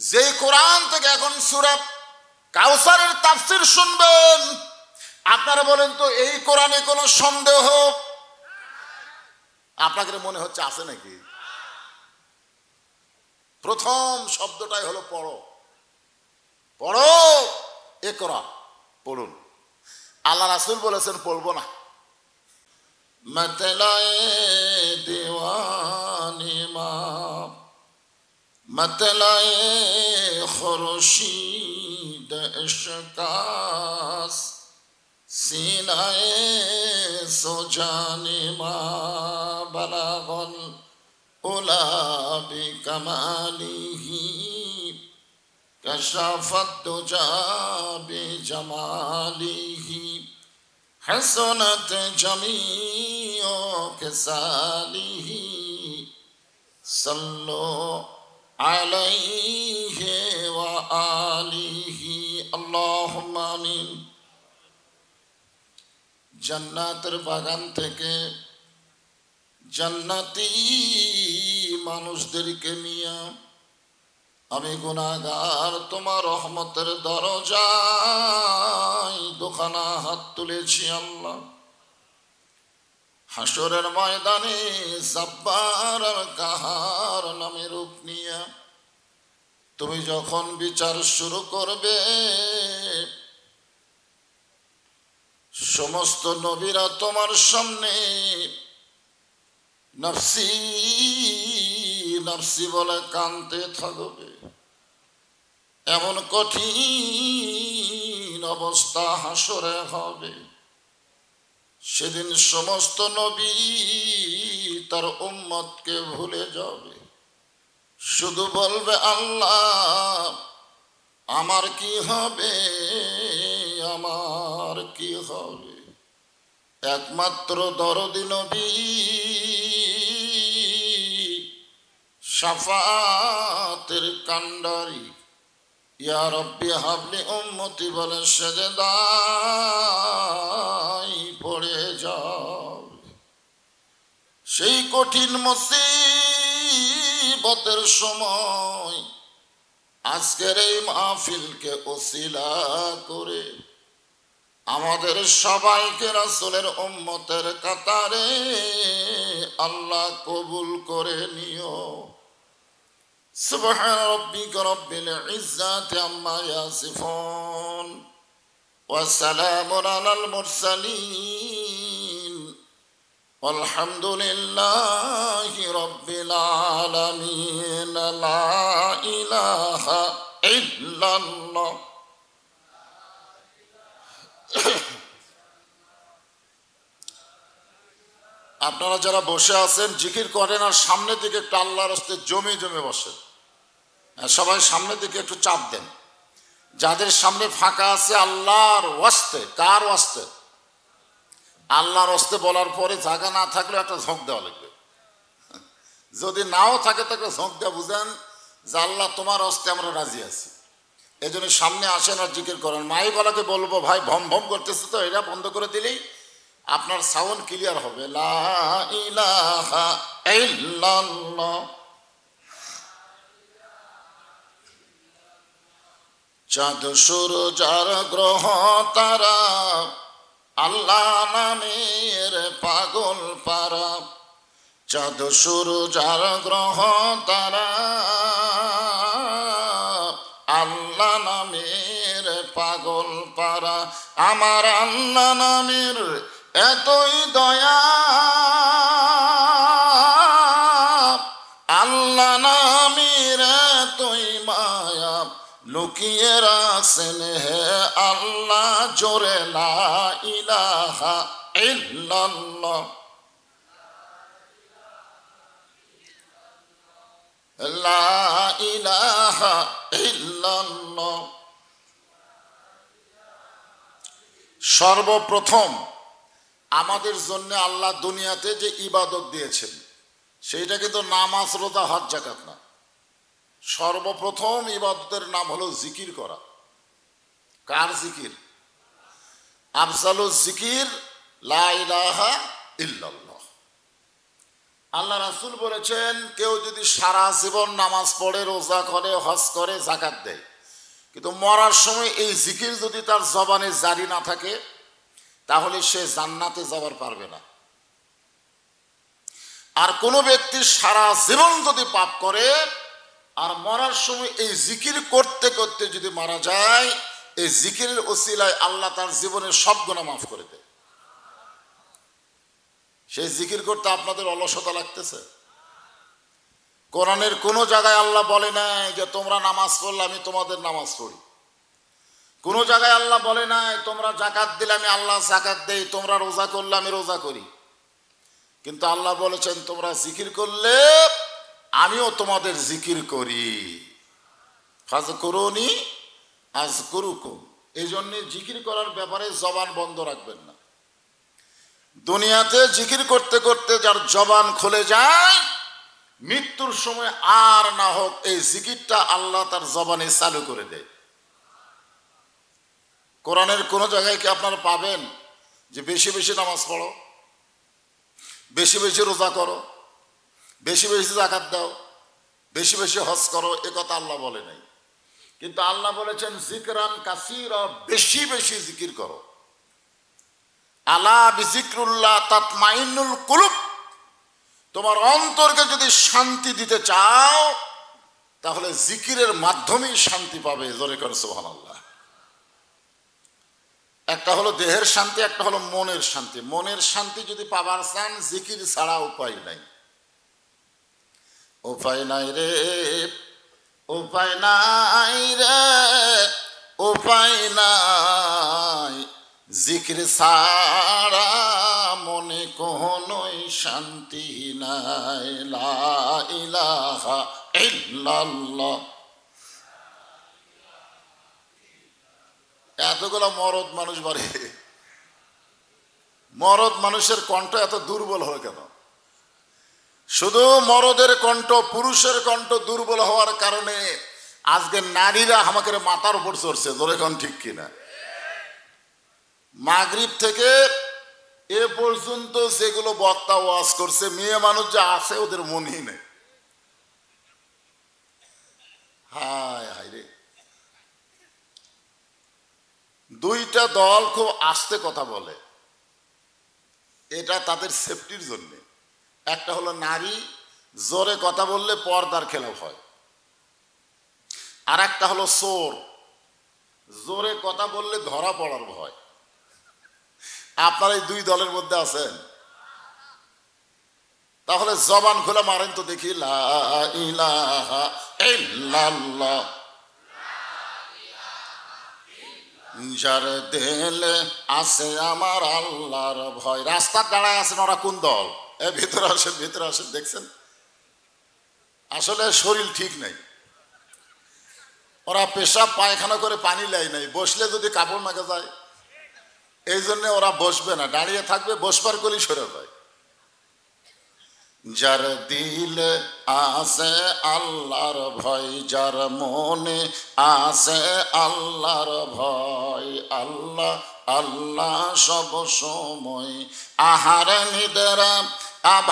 যে কোরআন থেকে এখন সূরা কাউসারের তাফসীর শুনবেন, আপনারা বলেন তো এই কোরআনে কোনো সন্দেহ আপনাদের মনে হচ্ছে আছে নাকি? প্রথম শব্দটাই হলো পড়ো, পড়ো, ইকরা, পড়ুন। আল্লাহ রাসূল বলেছেন পড়বো না। मतलाए दीवानी माँ मतलाए खुर्शीद इश्कास सीनाए सुजानी माँ बलागल उला बिकमालिही कशाफत दुजा बिजमालिही हसनत जमीओ के सालिही सल्लो अलैहि व आलिही अल्लाहुम्मा आमीन। জান্নাতের বাগান থেকে জান্নাতি মানুষদেরকে নিয়ে আমি গুনাহগার তোমার রহমতের দরজায় দুখানা হাত তুলেছি আল্লাহ। হাসরের ময়দানে জব্বার আর কাহার নামে রূপ নিয়ে তুমি যখন বিচার শুরু করবে, সমস্ত নবীরা তোমার সামনে নফসি নফসি বলে কাঁদতে থাকবে। এমন কঠিন অবস্থা হাসরে হবে। সেদিন সমস্ত নবী তার উম্মতকে ভুলে যাবে, শুধু বলবে আল্লাহ আমার কি হবে, আমার কি হবে। একমাত্র দরদি নবী শাফাতের কান্ডারি ইয়া রব্বি হাবলি উম্মতি বলে সেজদায় পড়ে যাবে। সেই কঠিন মুসিবতের সময় আজকের এই মাহফিলকে ওসিলা করে আমাদের সবাইকে রাসূলের উম্মতের কাতারে আল্লাহ কবুল করে নিও। সুবহান রাব্বিকা রাব্বিল ইজ্জাতি আম্মা ইয়াসিফুন ওয়া সালামুন আলাল মুরসালিন আলহামদুলিল্লাহি রাব্বিল আলামিন। লা ইলাহা ইল্লাল্লাহ। আপনারা যারা বসে আছেন জিকির করেন আর সামনের দিকে একটু আল্লাহর রাস্তে জমে জমে বসেন। সবাই সামনের দিকে একটু চাপ দেন। যাদের সামনে ফাঁকা আছে আল্লাহর ওয়াস্তে, কার ওয়াস্তে? আল্লাহর ওয়াস্তে বলার পরে জায়গা না থাকলে একটা ঝোঁক দেওয়া লাগবে। যদি নাও থাকে তাকে ঝোঁক দেওয়া বুঝেন যে আল্লাহ তোমার ওয়াস্তে আমরা রাজি আছি। এই জন্য সামনে আসেন আর জিকির করেন। মাইকওয়ালাকে বলবো ভাই ভম ভম করতেছে তো, এটা বন্ধ করে দিলেই আপনার সাউন্ড ক্লিয়ার হবে। লা ইলাহা ইল্লাল্লাহ। চাঁদ সূরজ আর গ্রহ তারা আল্লাহ নামের পাগল পারা। চাঁদ সূরজ আর গ্রহ তারা আল্লাহ নামের পাগল পারা। আমার আল্লাহ নামের এতই দয়া, আল্লাহ নামের এতই মায়া, লুকিয়ে রাখছেন হে আল্লাহ জোরে লা ইলাহা ইল্লাল্লাহ। লা ইলাহা ইল্লাল্লাহ। সর্বপ্রথম আমাদের জন্য আল্লাহ দুনিয়াতে যে ইবাদত দিয়েছেন সেইটা কিন্তু নামাজ, রোজা, হজ, যাকাত না। সর্বপ্রথম ইবাদতের নাম হলো জিকির করা। কার জিকির? আফজালুজ জিকির লা ইলাহা ইল্লাল্লাহ। আল্লাহ রাসূল বলেছেন, কেউ যদি সারা জীবন নামাজ পড়ে, রোজা করে, হজ করে, যাকাত দেয়, কিন্তু মরার সময় এই জিকির যদি তার জবানে জারি না থাকে, তাহলে সে জান্নাতে যাবার পারবে না। আর কোনো ব্যক্তি সারা জীবন যদি পাপ করে আর মরার সময় এই জিকির করতে করতে যদি মারা যায়, এই জিকিরের ওসিলায় আল্লাহ তার জীবনের সব গুনাহ মাফ করে দেয়। সেই জিকির করতে আপনাদের অলসতা লাগতেছে? কোরআনের কোনো জায়গায় আল্লাহ বলে নাই যে তোমরা নামাজ পড়লে আমি তোমাদের নামাজ পড়ি। কোনো জায়গায় আল্লাহ বলে নাই তোমরা যাকাত দিলে আমি আল্লাহ যাকাত দেই, তোমরা রোজা করলে আমি রোজা করি। কিন্তু আল্লাহ বলেছেন তোমরা জিকির করলে আমিও তোমাদের জিকির করি। ফাজকুরুনি আযকুরুকুম। এই জন্য জিকির করার ব্যাপারে জবান বন্ধ রাখবেন না। দুনিয়াতে জিকির করতে করতে যার জবান খুলে যায়, মৃত্যুর সময় আর না হোক এই জিকিরটা আল্লাহ তার জবানে চালু করে দেয়। কোরআনের কোন জায়গায় কি আপনারা পাবেন যে বেশি বেশি নামাজ পড়ো, বেশি বেশি রোজা করো, বেশি বেশি যাকাত দাও, বেশি বেশি হজ করো? এ কথা আল্লাহ বলে নাই। কিন্তু আল্লাহ বলেছেন জিকরান কাসীরা, বেশি বেশি জিকির করো। আলা বিজিক্রুল্লাহ তাতমাইন্নুল কুলুব। তোমার অন্তরকে যদি শান্তি দিতে চাও তাহলে জিকিরের মাধ্যমেই শান্তি পাবে। জোরে করে সুবহানাল্লাহ। একটা হলো দেহের শান্তি, একটা হলো মনের শান্তি। মনের শান্তি যদি পাবার চান, জিকির ছাড়া উপায় নাই। উপায় নাই রে, উপায় নাই রে, উপায় নাই। জিকির ছাড়া মনে কোনোই শান্তি নাই। লা ইলাহা ইল্লাল্লাহ। এতগুলো মরদ মানুষ বাড়ে, মরদ মানুষের কণ্ঠ এত দুর্বল হয় কেন? শুধু মরদের কণ্ঠ, পুরুষের কণ্ঠ দুর্বল হওয়ার কারণে আজকে নারীরা আমাকে মাথার উপর চড়ছে। ধরে কোন ঠিক কিনা? মাগরিব থেকে এ পর্যন্ত যেগুলো বক্তা ওয়াজ করছে, মেয়ে মানুষ যা আছে ওদের মনই নেই। হায় হায় রে। দুইটা দল খুব আস্তে কথা বলে, এটা তাদের সেফটির জন্য। একটা হলো নারী, জোরে কথা বললে পর্দার খেলাফ হয়। আর একটা হলো চোর, জোরে কথা বললে ধরা পড়ার ভয়। আপনারা এই দুই দলের মধ্যে আছেন? তাহলে জবান খুলে মারেন তো দেখি, লা ইলাহা ইল্লাল্লাহ। যার দিলে আছে আমার আল্লাহর ভয়। রাস্তার দাঁড়ায় আছেন ওরা কোন দল? এ ভিতরে আসেন, ভিতরে আসেন। দেখছেন আসলে শরীর ঠিক নাই। ওরা পেশাব পায়খানা করে পানি লাই নাই, বসলে যদি কাপড় মাখা যায়, এই জন্য ওরা বসবে না, দাঁড়িয়ে থাকবে, বসবার কলি সরে যায়। যার দিলে আছে আল্লাহর ভয়, যার মনে আছে আল্লাহর ভয়, আল্লাহ আল্লাহ সব সময়। আহার নিদেরা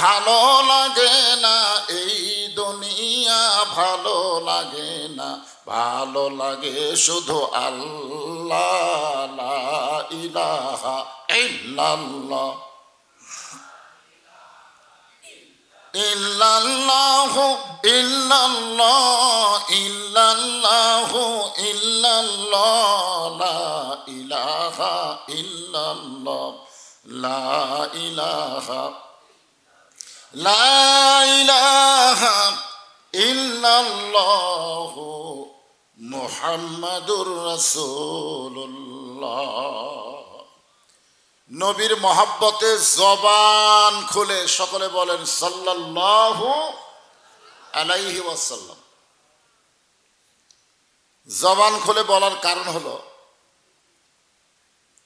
ভালো লাগে না, এই দুনিয়া ভালো লাগে না, ভালো লাগে শুধু আল্লাহ। লা ইলাহা ইল্লাল্লাহ ইল্লাল্লাহু ইল্লাল্লাহ ইল্লাল্লাহু ইল্লাল্লাহ লা ইলাহা ইল্লাল্লাহ লা ইলাহা লা ইলাহা ইল্লাল্লাহু মুহাম্মাদুর রাসূলুল্লাহ। নবীর মহাব্বতে জবান খুলে সকলে বলেন সাল্লাল্লাহু আলাইহি ওয়াসাল্লাম। জবান খুলে বলার কারণ হলো,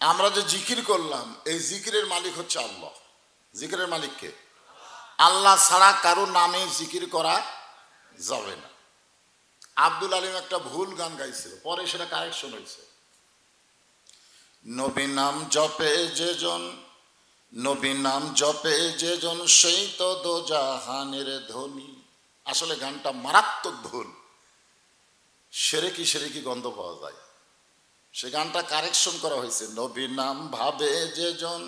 আমরা যে জিকির করলাম, এই জিকিরের মালিক হচ্ছে আল্লাহ। জিকিরের মালিককে আল্লাহ ছাড়া কারো নামে জিকির করা যাবে না। আব্দুল আলিম একটা ভুল গান গাইছিল, পরে সেটা কারেকশন হয়েছে। নবী নাম জপে যেজন নবী নাম জপে যেজন সেই তো দোজাহানের ধনী। আসলে গানটা মারাত্মক ভুল, সেরেকি গন্ধ পাওয়া যায়। সে গানটা কারেকশন করা হয়েছে, নবী নাম ভাবে যেজন,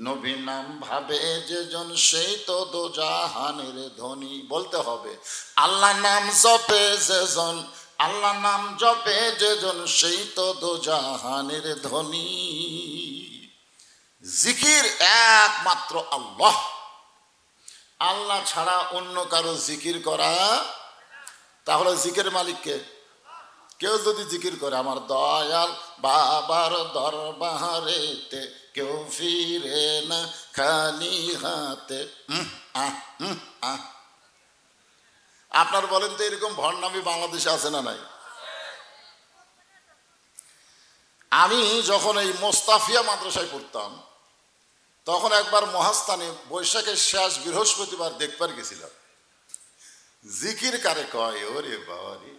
নবী নাম ভাবে যেজন সেই তো দোজাহানের ধনী। বলতে হবে আল্লাহ নাম জপে যেজন, আল্লাহ নাম জপে যেজন সেই তো দোজাহানের ধনী। জিকির একমাত্র আল্লাহ, আল্লাহ ছাড়া অন্য কারো জিকির করা। তাহলে জিকির মালিককে? কেউ যদি জিকির করে আমার দয়াল বাবার দরবারেতে কেউ ফিরে না খালি হাতে, আপনার বলেন তো এরকম ভণ্ডামি বাংলাদেশে আছে না নাই? আমি যখন এই মোস্তাফিয়া মাদ্রাসায় পড়তাম তখন একবার মহাস্থানে বৈশাখের শেষ বৃহস্পতিবার দেখবার গেছিলাম। জিকির কারে কয়? ওরে বাবা রে,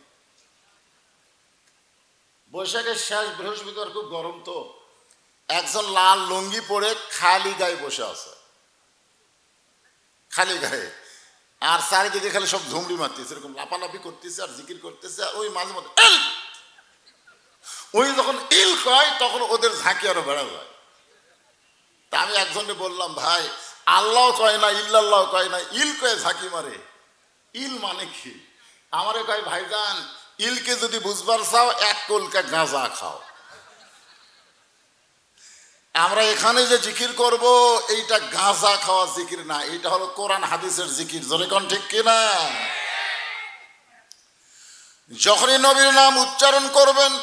বৈশাখের শেষ বৃহস্পতিবার খুব গরম, তো একজন লাল লুঙ্গি পরে খালি গায়ে বসে আছে, খালি গায়ে, আর চারিদিকে খালি সব ঝুমড়ি মারতেছে, এরকম লাপালাপি করতেছে আর জিকির করতেছে। আর ওই মাঝে মধ্যে ওই যখন ইল কয় তখন ওদের ঝাঁকি আরো বেড়া যায়। তা আমি একজনকে বললাম, ভাই আল্লাহ কয় না ইল্লাল্লাহ কয় না, ইল কয়ে ঝাঁকি মারে, ইল মানে কি? আমারে কয় ভাইজান ইলকে যদি বুঝবার চাও এক কলকা গাঁজা খাও। আমরা এখানে যে জিকির করব এইটা গাঁজা খাওয়া জিকির না, এটা হলো কোরআন হাদিসের জিকির। জোরে কোন ঠিক কিনা? যখনই নবীর নাম উচ্চারণ করবেন,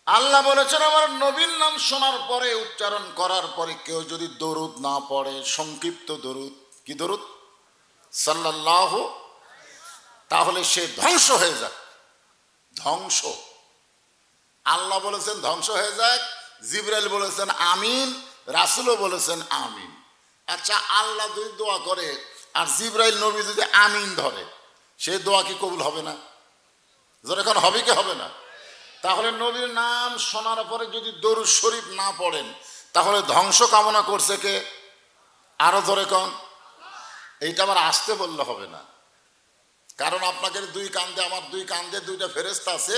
আল্লাহ বলেছেন আমার নবীর নাম শোনার পরে উচ্চারণ করার পরে কেউ যদি দরুদ না পড়ে, সংক্ষিপ্ত দরুদ, কি দরুদ? সাল্লাল্লাহু, তাহলে সে ধ্বংস হয়ে যাক। ধ্বংস, আল্লাহ বলেছেন ধ্বংস হয়ে যাক, জিবরাইল বলেছেন আমিন, রাসূলও বলেছেন আমিন। আচ্ছা, আল্লাহ যদি দোয়া করে আর জিবরাইল নবী যদি আমিন ধরে, সেই দোয়া কি কবুল হবে না? যখন হবে কি হবে না? তাহলে নবীর নাম শোনার পরে যদি দরুদ শরীফ না পড়েন তাহলে ধ্বংস কামনা করছে কে? আরো ধরে কন। এইটা আবার আসতে বললে হবে না, কারণ আপনাকে দুই কান্দে, আমার দুই কান্দে দুইটা ফেরেশতা আছে,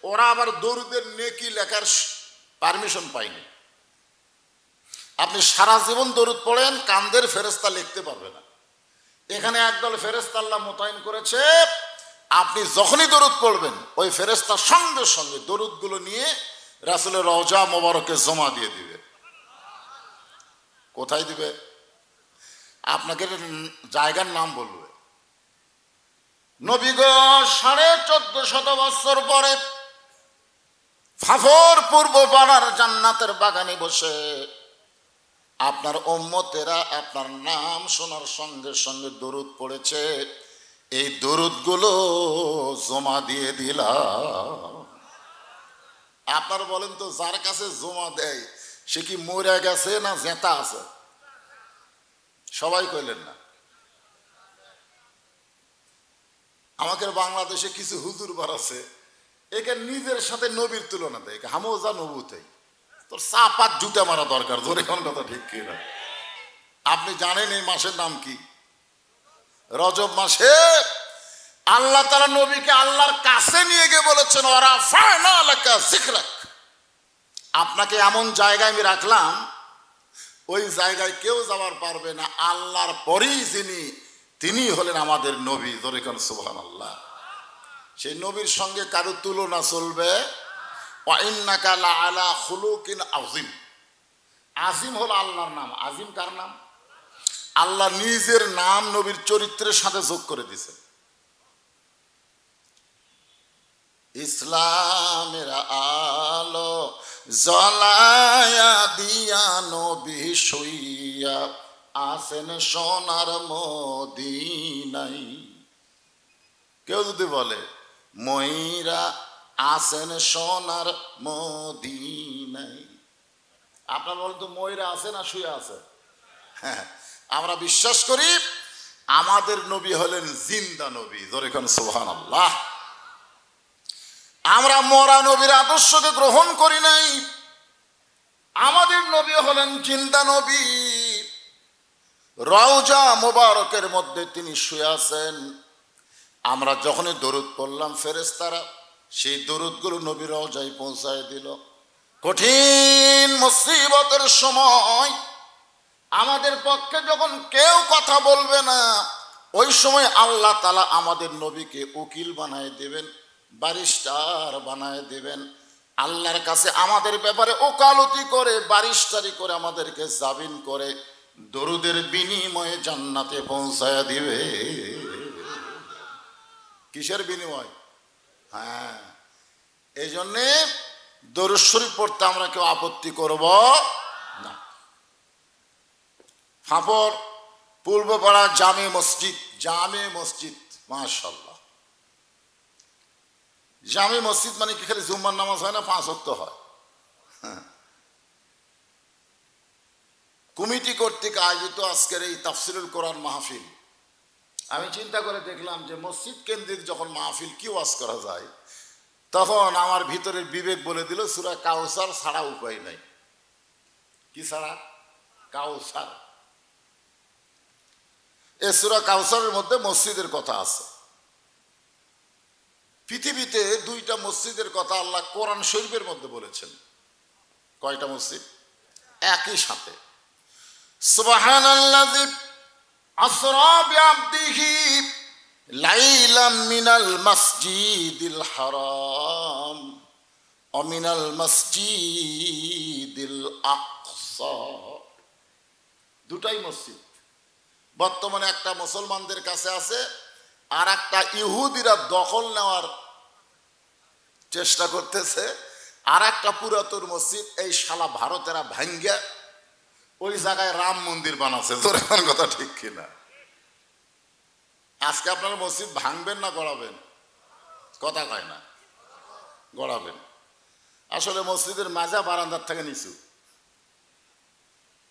ওরা আবার দরুদের নেকি লেখার পারমিশন পায়নি। আপনি সারা জীবন দরুদ পড়েন, কান্দের ফেরেশতা লিখতে পারবে না। এখানে একদল ফেরেশতা আল্লাহ মোতায়েন করেছে, আপনি যখনই দরুদ পড়বেন ওই ফেরেশতা সঙ্গে সঙ্গে দরুদগুলো নিয়ে রাসূলের রওজা মোবারকে জমা দিয়ে দিবে। কোথায় দিবে? আপনাকে জায়গার নাম বলবে। নবী গো 1450 বছর পরে ফাফর পূর্ব পাড়ার জান্নাতের বাগানে বসে আপনার উম্মতেরা আপনার নাম শোনার সঙ্গে সঙ্গে দরুদ পড়েছে, এই দরুদগুলো জমা দিয়ে দিলাম। আপনার বলেন তো, যার কাছে জমা দেয় সে কি মরে গেছে না জেতা আছে? সবাই কইলেন না। আমাকে বাংলাদেশে কিছু হুজুর বার আছে, একে নিজের সাথে নবীর তুলনা দেয়, হামোজা নবুতেই তোর চাপাত জুতা মারা দরকার। ধরে কোন কথা ঠিক কিনা? আপনি জানেন এই মাসের নাম কি? রজব মাসে আল্লাহ তাআলা নবীকে আল্লাহর কাছে নিয়ে গিয়ে বলেছেন ওরা ফানা লাকা যিকরাক, আপনাকে এমন জায়গায় আমি রাখলাম ওই জায়গায় কেউ যাওয়ার পারবে না, আল্লাহর পরেই যিনি, তিনি হলেন আমাদের নবী। ধরে কোন সুবহানাল্লাহ। সেই নবীর সঙ্গে কারো তুলনা চলবে? ওয়া ইন্নাকা লাআলা খুলুকিন আযীম। আজিম হলো আল্লাহর নাম। আজিম কার নাম? আল্লাহ নিজের নাম নবীর চরিত্রের সাথে যোগ করে দিয়েছেন। ইসলামের আলো জ্বলায়া দিয়া নবী শুইয়া আসেন সোনার মদিনায়। কেউ যদি বলে ময়রা আসেন সোনার মদিনায়, আপনার বলেন তো ময়রা আছে না শুয়ে আছে? হ্যাঁ, আমরা বিশ্বাস করি আমাদের নবী হলেন জিন্দা নবী। জোরে কোন সুবহানাল্লাহ। আমরা মরা নবীর আদর্শকে গ্রহণ করি নাই, আমাদের নবী হলেন জিন্দা নবী। রওজা মোবারকের মধ্যে তিনি শুয়ে আছেন। আমরা যখনই দরুদ পড়লাম ফেরেশতারা সেই দরুদগুলো নবী রওজায় পৌঁছায় দিল। কঠিন মুসিবতের সময় আমাদের পক্ষে যখন কেউ কথা বলবে না, ওই সময় আল্লাহ তাআলা আমাদের নবীকে উকিল বানায় দেবেন, ব্যারিস্টার বানায় দেবেন। আল্লাহর কাছে আমাদের ব্যাপারে ওকালতি করে, ব্যারিস্টারি করে, আমাদেরকে জামিন করে দরুদের বিনিময়ে জান্নাতে পৌঁছায় দিবে। কিসের বিনিময়? হ্যাঁ, এই জন্যে দরুদ শরীফ পড়তে আমরা কেউ আপত্তি করব না। ফাঁপড় পূর্বপাড়া জামে মসজিদ, জামে মসজিদ, মাশাআল্লাহ। জামে মসজিদ মানে কি খালি জুম্মার নামাজ হয় না, 5 ওয়াক্ত হয়। কমিটি কর্তৃক আয়োজিত আজকের এই তাফসিরুল কোরআন মাহফিল, আমি চিন্তা করে দেখলাম যে মসজিদ কেন্দ্রিক যখন মাহফিল কি ওয়াজ করা যায়, তখন আমার ভিতরের বিবেক বলে দিল সূরা কাউসার ছাড়া উপায় নাই। কি ছাড়া? কাউসার। এই সূরা কাউসারের মধ্যে মসজিদের কথা আছে। পৃথিবীতে 2টা মসজিদের কথা আল্লাহ কোরআন শরীফের মধ্যে বলেছেন। কয়টা মসজিদ? একই সাথে। সুবহানাল্লাযী আসরা বিআবদিহি লাইলাম মিনাল মাসজিদিল হারাম ওয়া মিনাল মাসজিদিল আকসা। 2টাই মসজিদ। বর্তমানে একটা মুসলমানদের কাছে আছে, আর একটা ইহুদিরা দখল নেওয়ার চেষ্টা করতেছে। আর একটা পুরাতন মসজিদ এই শালা ভারতেরা ভাঙ্গা ওই জায়গায় রাম মন্দির বানাচ্ছে। তোর এখন কথা ঠিক কিনা? আজকে আপনারা মসজিদ ভাঙবেন না গড়াবেন? কথা কয় না, গড়াবেন। আসলে মসজিদের মাজা বারান্দার থেকে নিচু।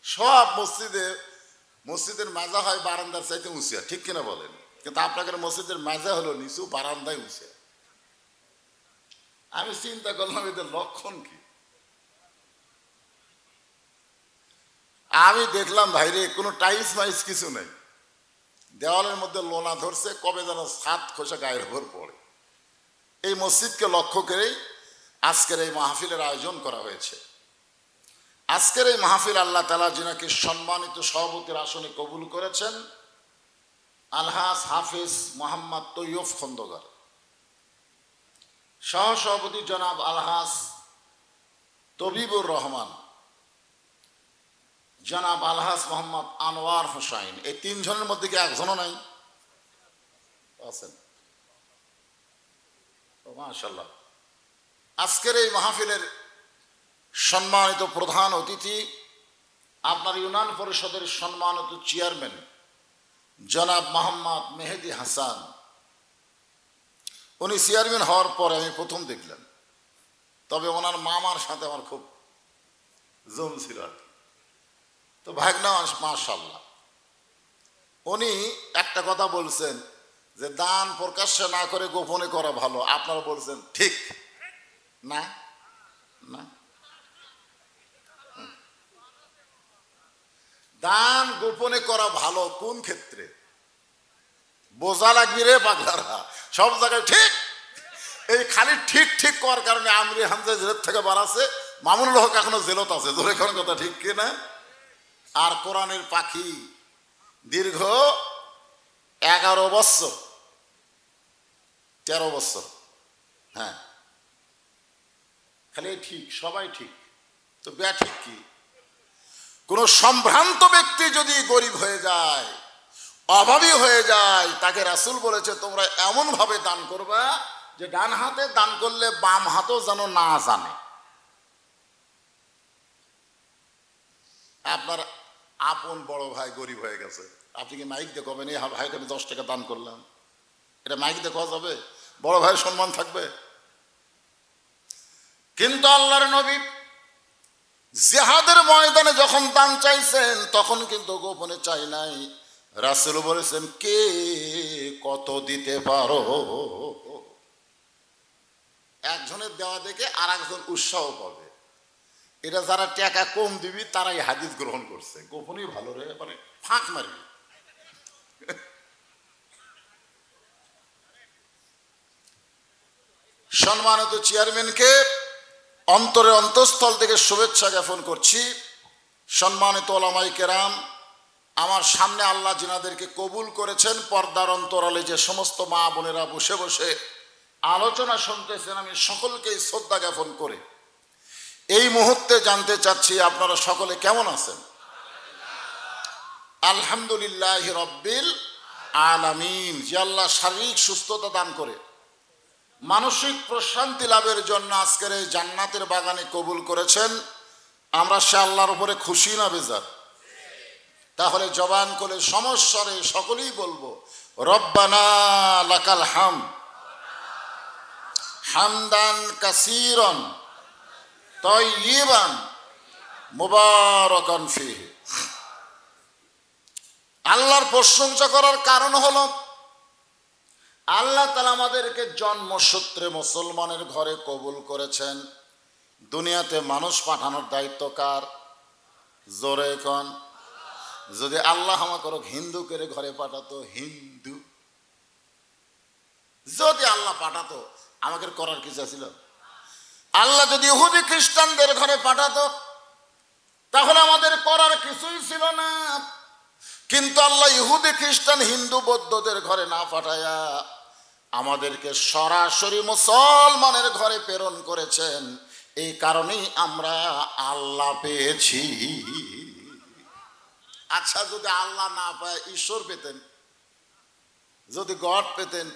সব মসজিদের মাজা হয় বারান্দার চাইতে উঁচিয়া, ঠিক কিনা বলেন? কিন্তু আপনাদের মসজিদের মাজা হলো নিচু, বারান্দায় উঁচিয়া। আমি চিন্তা করলাম এদের লক্ষণ কি। আমি দেখলাম ভাইরে কোনো টাইলস মাইস কিছু নেই, দেওয়ালের মধ্যে লোনা ধরছে, কবে যেন ছাদ খসে গায়ের উপর পড়ে। এই মসজিদকে লক্ষ্য করেই আজকের এই মাহফিলের আয়োজন করা হয়েছে। আজকের এই মাহফিল আল্লাহ তাআলা যিনাকে সম্মানিত সভাপতির আসনে কবুল করেছেন, আলহাজ হাফিজ মোহাম্মদ তৈয়ব খন্দকার, সহসভাপতি জনাব আলহাজ তবিবুর রহমান, জনাব আলহাজ মোহাম্মদ আনোয়ার হোসাইন। এই 3 জনের মধ্যে কি একজনও নাই? আছেন? মাশাআল্লাহ। আজকের এই মাহফিলের সম্মানিত প্রধান অতিথি আপনার ইউনিয়ন পরিষদের সম্মানিত চেয়ারম্যান জনাব মোহাম্মদ মেহেদি হাসান। উনি চেয়ারম্যান হওয়ার পরে আমি প্রথম দেখলাম, তবে ওনার মামার সাথে আমার খুব জম ছিল আর কি। তো ভাগনা মাশাআল্লাহ, উনি একটা কথা বলছেন যে দান প্রকাশ্যে না করে গোপনে করা ভালো। আপনারা বলছেন ঠিক না? না, দান গোপনে করা ভালো। কোন ক্ষেত্রে? বোঝা লাগবে রে পাগলারা, সব জায়গায় ঠিক। এই খালি ঠিক ঠিক করার কারণে আমরি হামজা জেলের থেকে বাড়াছে, মামুনুল হক এখনো জেলত আছে। ধরে কোন কথা ঠিক কিনা? আর কোরআনের পাখি দীর্ঘ 11 বছর 13 বছর, হ্যাঁ, খালি ঠিক, সবাই ঠিক। তো ব্যা ঠিক কি? কোন সম্ভ্রান্ত ব্যক্তি যদি গরিব হয়ে যায়, অভাবী হয়ে যায়, তাকে রাসূল বলেছে তোমরা এমন ভাবে দান করবা যে ডান হাতে দান করলে বাম হাতও যেন না জানে। আপনার আপন বড় ভাই গরিব হয়ে গেছে, আপনি কি মাইক দিয়ে কবেন এই ভাইকে আমি 10 টাকা দান করলাম? এটা মাইক দিয়ে কওয়া যাবে? বড় ভাইয়ের সম্মান থাকবে? কিন্তু আল্লাহর নবী জিহাদের ময়দানে যখন দান চাইছেন তখন কিন্তু গোপনে চাই নাই। রাসূল বলেছেন কে কত দিতে পারো। একজনের দেওয়া দেখে আর একজন উৎসাহ পাবে। এটা যারা টাকা কম দিবি তারাই হাদিস গ্রহণ করছে, গোপনই ভালো রে, মানে ফাঁক মারবি। সম্মানিত চেয়ারম্যানকে অন্তরে অন্তঃস্থল থেকে শুভেচ্ছা জ্ঞাপন করছি। সম্মানিত ওলামায়ে কেরাম, আমার সামনে আল্লাহ যিনাদেরকে কবুল করেছেন, পর্দার অন্তরালে যে সমস্ত মা বোনেরা বসে বসে আলোচনা শুনতেছেন, আমি সকলকেই শ্রদ্ধা জ্ঞাপন করে এই মুহূর্তে জানতে চাচ্ছি আপনারা সকলে কেমন আছেন? আলহামদুলিল্লাহ রব্বিল আলামিন। যে আল্লাহ শারীরিক সুস্থতা দান করে মানসিক প্রশান্তি লাভের জন্য আজকের এই জান্নাতের বাগানে কবুল করেছেন, আমরা সে আল্লাহর উপরে খুশি না বেজার? তাহলে জবান করে সমস্বরে সকলেই বলবো রব্বানা লাকাল হামদ হামদান কাসীরান তাইয়িবান মুবারাকান ফীহি। আল্লাহর প্রশংসা করার কারণ হলো আল্লাহ তাআলা আমাদেরকে জন্মসূত্রে মুসলমানের ঘরে কবুল করেছেন। দুনিয়াতে মানুষ পাঠানোর দায়িত্ব কার? জোরে কোন। যদি আল্লাহ আমাকে হিন্দু করে ঘরে পাঠাতো, হিন্দু যদি আল্লাহ পাঠাতো, আমাকে করার কিছু ছিল? আল্লাহ যদি ইহুদি খ্রিস্টানদের ঘরে পাঠাতো তাহলে আমাদের করার কিছুই ছিল না। কিন্তু আল্লাহ ইহুদি খ্রিস্টান হিন্দু বৌদ্ধদের ঘরে না পাঠায়া আমাদেরকে সরাসরি মুসলমানের ঘরে প্রেরণ করেছেন। এই কারণেই আমরা আল্লাহ পেয়েছি। আচ্ছা, যদি আল্লাহ না পায় ঈশ্বর পেতেন, যদি গড পেতেন,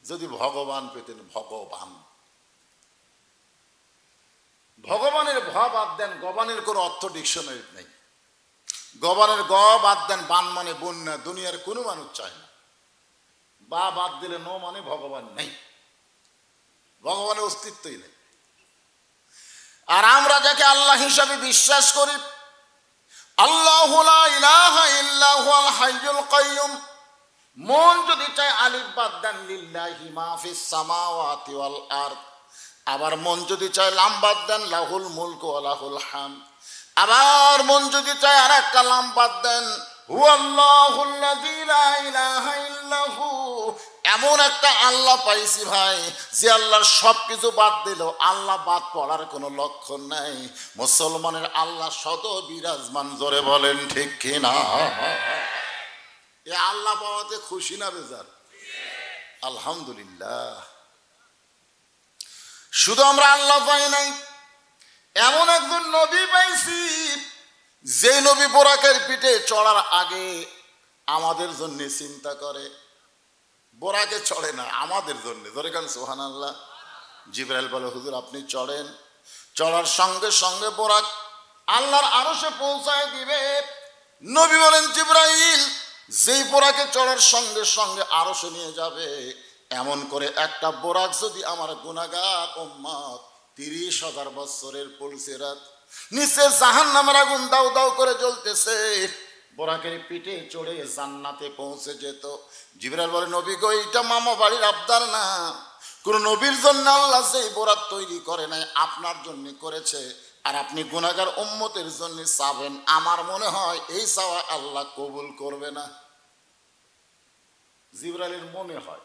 যদি ভগবান পেতেন, ভগবানের ভ বাদ দেন, গবানের কোনো অর্থ ডিকশনারি নেই। গবানের গ বাদ দেন, বান মানে বন্যা, দুনিয়ার কোনো মানুষ চায় না। বা বাদ দিলে নো মানে ভগবান নেই, ভগবানের অস্তিত্বই নেই। আর আমরা যাকে আল্লাহ হিসাবে বিশ্বাস করি, আল্লাহু লা ইলাহা ইল্লা হুয়াল হাইয়ুল কাইয়ুম। মন যদি চায় আলিফ বাদ দেন লিল্লাহি মা ফিস সামাওয়াতি ওয়াল আরদ। আবার মন যদি চায় লাম বাদ দেন লাহুল মুলকু ওয়া লাহুল হামদ। আবার মন যদি চায় আর একটা লাম বাদ দেন হুয়াল্লাহুল্লাযী লা ইলাহা ইল্লাহু। এমন একটা আল্লাহ পাইছি ভাই, যে আল্লাহর সবকিছু বাদ দিল, আল্লাহ বাদ পড়ার কোনো লক্ষণ নাই। মুসলমানের আল্লাহ সদ বিরাজমান, জোরে বলেন ঠিক কিনা? এ আল্লাহ পাওয়াতে খুশি না বেজার? আলহামদুলিল্লাহ। শুধু আমরা আল্লাহ পাই নাই, এমন একজন নবী পাইছি যে নবী বোরাকের পিঠে চড়ার আগে আমাদের জন্য চিন্তা করে। বোরাকে চড়ে না, আমাদের জন্য। ধরে কেন সুবহানাল্লাহ। জিবরাইল বলে হুজুর আপনি চড়েন। চড়ার সঙ্গে সঙ্গে বোরাক আল্লাহর আরশে পৌঁছায় দিবে। নবী বলেন জিবরাইল যেই বোরাকে চড়ার সঙ্গে সঙ্গে আরশে নিয়ে যাবে, এমন করে একটা বোরাক যদি আমার গুনাহগার উম্মত 30,000 বছরের পুলসিরাত নিচে জাহান্নামের আগুন দাউ দাউ করে জ্বলতেছে, বোরাকের পিঠে চড়ে জান্নাতে পৌঁছে যেত। জিবরাইল বলে নবী গো, এটা মামা বাড়ির আবদার না। কোন নবীর জন্য আল্লাহ সেই বোরাক তৈরি করে নাই, আপনার জন্য করেছে। আর আপনি গুনাহগার উম্মতের জন্য চাবেন, আমার মনে হয় এই চাওয়া আল্লাহ কবুল করবে না। জিবরাইলের মনে হয়।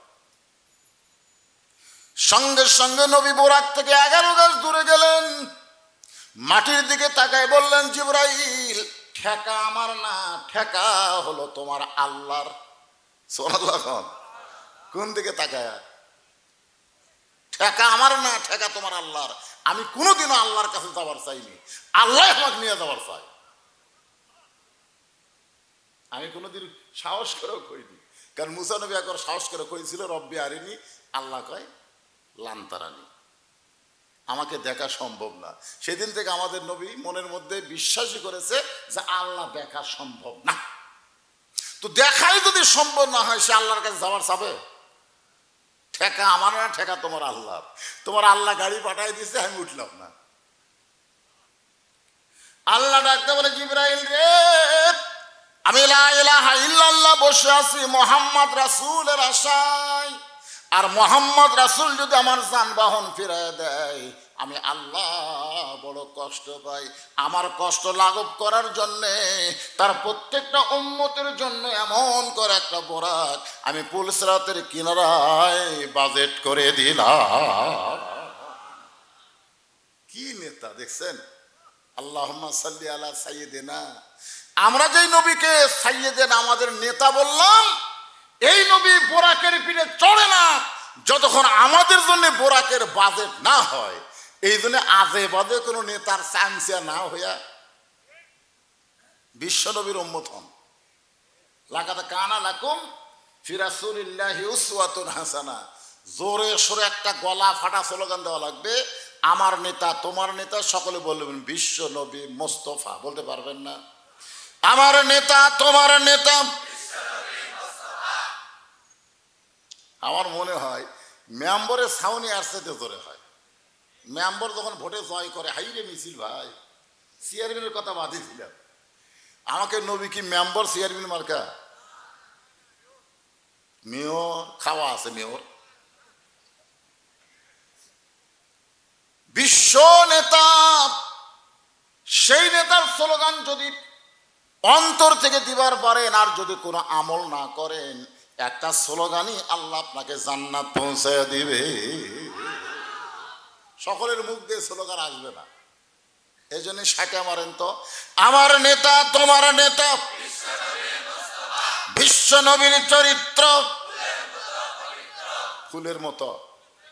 সঙ্গে সঙ্গে নবী বোরাক থেকে 11 গজ দূরে গেলেন, মাটির দিকে তাকায় বললেন জিবরাইল ঠেকা আমার না, ঠেকা হলো তোমার আল্লাহর। সুবহানাল্লাহ। কোন দিকে তাকায়? ঠেকা আমার না, ঠেকা তোমার আল্লাহর। আমি কোনোদিনও আল্লাহর কাছে যাবার চাইনি, আল্লাহ আমাকে নিয়ে যাবার চাই। আমি কোনোদিন সাহস করেও কইনি, কারণ মুসা নবী একবার সাহস করে কইছিল রব্বি আরিনি, আল্লাহ কয় লান্তারানি, আমাকে দেখা সম্ভব না। সেদিন থেকে আমাদের নবী মনের মধ্যে বিশ্বাসই করেছে যে আল্লাহ দেখা সম্ভব না। তো দেখাই যদি সম্ভব না হয়, সে আল্লাহর কাছে যাওয়ার চাবে? ঠেকা আমার না, ঠেকা তোমার আল্লাহ। তোমার আল্লাহ গাড়ি পাঠাই দিছে, আমি উঠলাম না। আল্লাহ ডাকতে বলে জিবরাইল রে, আমি লা ইলাহা ইল্লাল্লাহ বসে আছি মুহাম্মদ রাসূলের আশায়। আর মোহাম্মদ রাসূল যদি আমার যানবাহন ফিরিয়ে দেয়, আমি আল্লাহ বড় কষ্ট পাই। আমার কষ্ট লাঘব করার জন্যে তার প্রত্যেকটা উম্মতের জন্য এমন করে একটা বরাত আমি পুলসিরাতের কিনারায় বাজেট করে দিলাম। কি নেতা দেখছেন? আল্লাহুম্মা সাল্লি আলা সাইয়্যিদিনা। আমরা যেই নবীকে সাইয়্যিদিনা আমাদের নেতা বললাম, এই নবী বোরাকের পিঠে চড়ে না যতক্ষণ আমাদের জন্য বোরাকের বাজেট না হয়। এই জন্য আজে বাজে কোনো নেতার চান্সিয়া না হইয়া বিশ্ব নবীর উম্মত হন। লাকাদ কানা লাকুম ফি রাসূলিল্লাহি উসওয়াতুন হাসানা। জোরে সোরে একটা গলা ফাটা স্লোগান দেওয়া লাগবে, আমার নেতা তোমার নেতা। সকলে বলবেন বিশ্ব নবী মোস্তফা। বলতে পারবেন না? আমার নেতা তোমার নেতা। আমার মনে হয় মেম্বরের ছাউনি আসতে জোরে হয়। মেম্বর যখন ভোটে জয় করে, হাইরে মিছিল ভাই। চেয়ারম্যানের কথা বাদই ছিলাম, আমাকে নবী কি মেম্বর চেয়ারম্যান মার্কা? মেয়র খাওয়া আছে, মেয়র বিশ্ব নেতা। সেই নেতার স্লোগান যদি অন্তর থেকে দিবার পারেন আর যদি কোনো আমল না করেন, একটা স্লোগানই আল্লাহ আপনাকে জান্নাত পৌঁছায় দিবে। সকলের মুখ দিয়ে স্লোগান আসবে না, এই জন্য সাঁটে মারেন তো, আমার নেতা তোমার নেতা। বিশ্ব নবীর চরিত্র ফুলের মতো,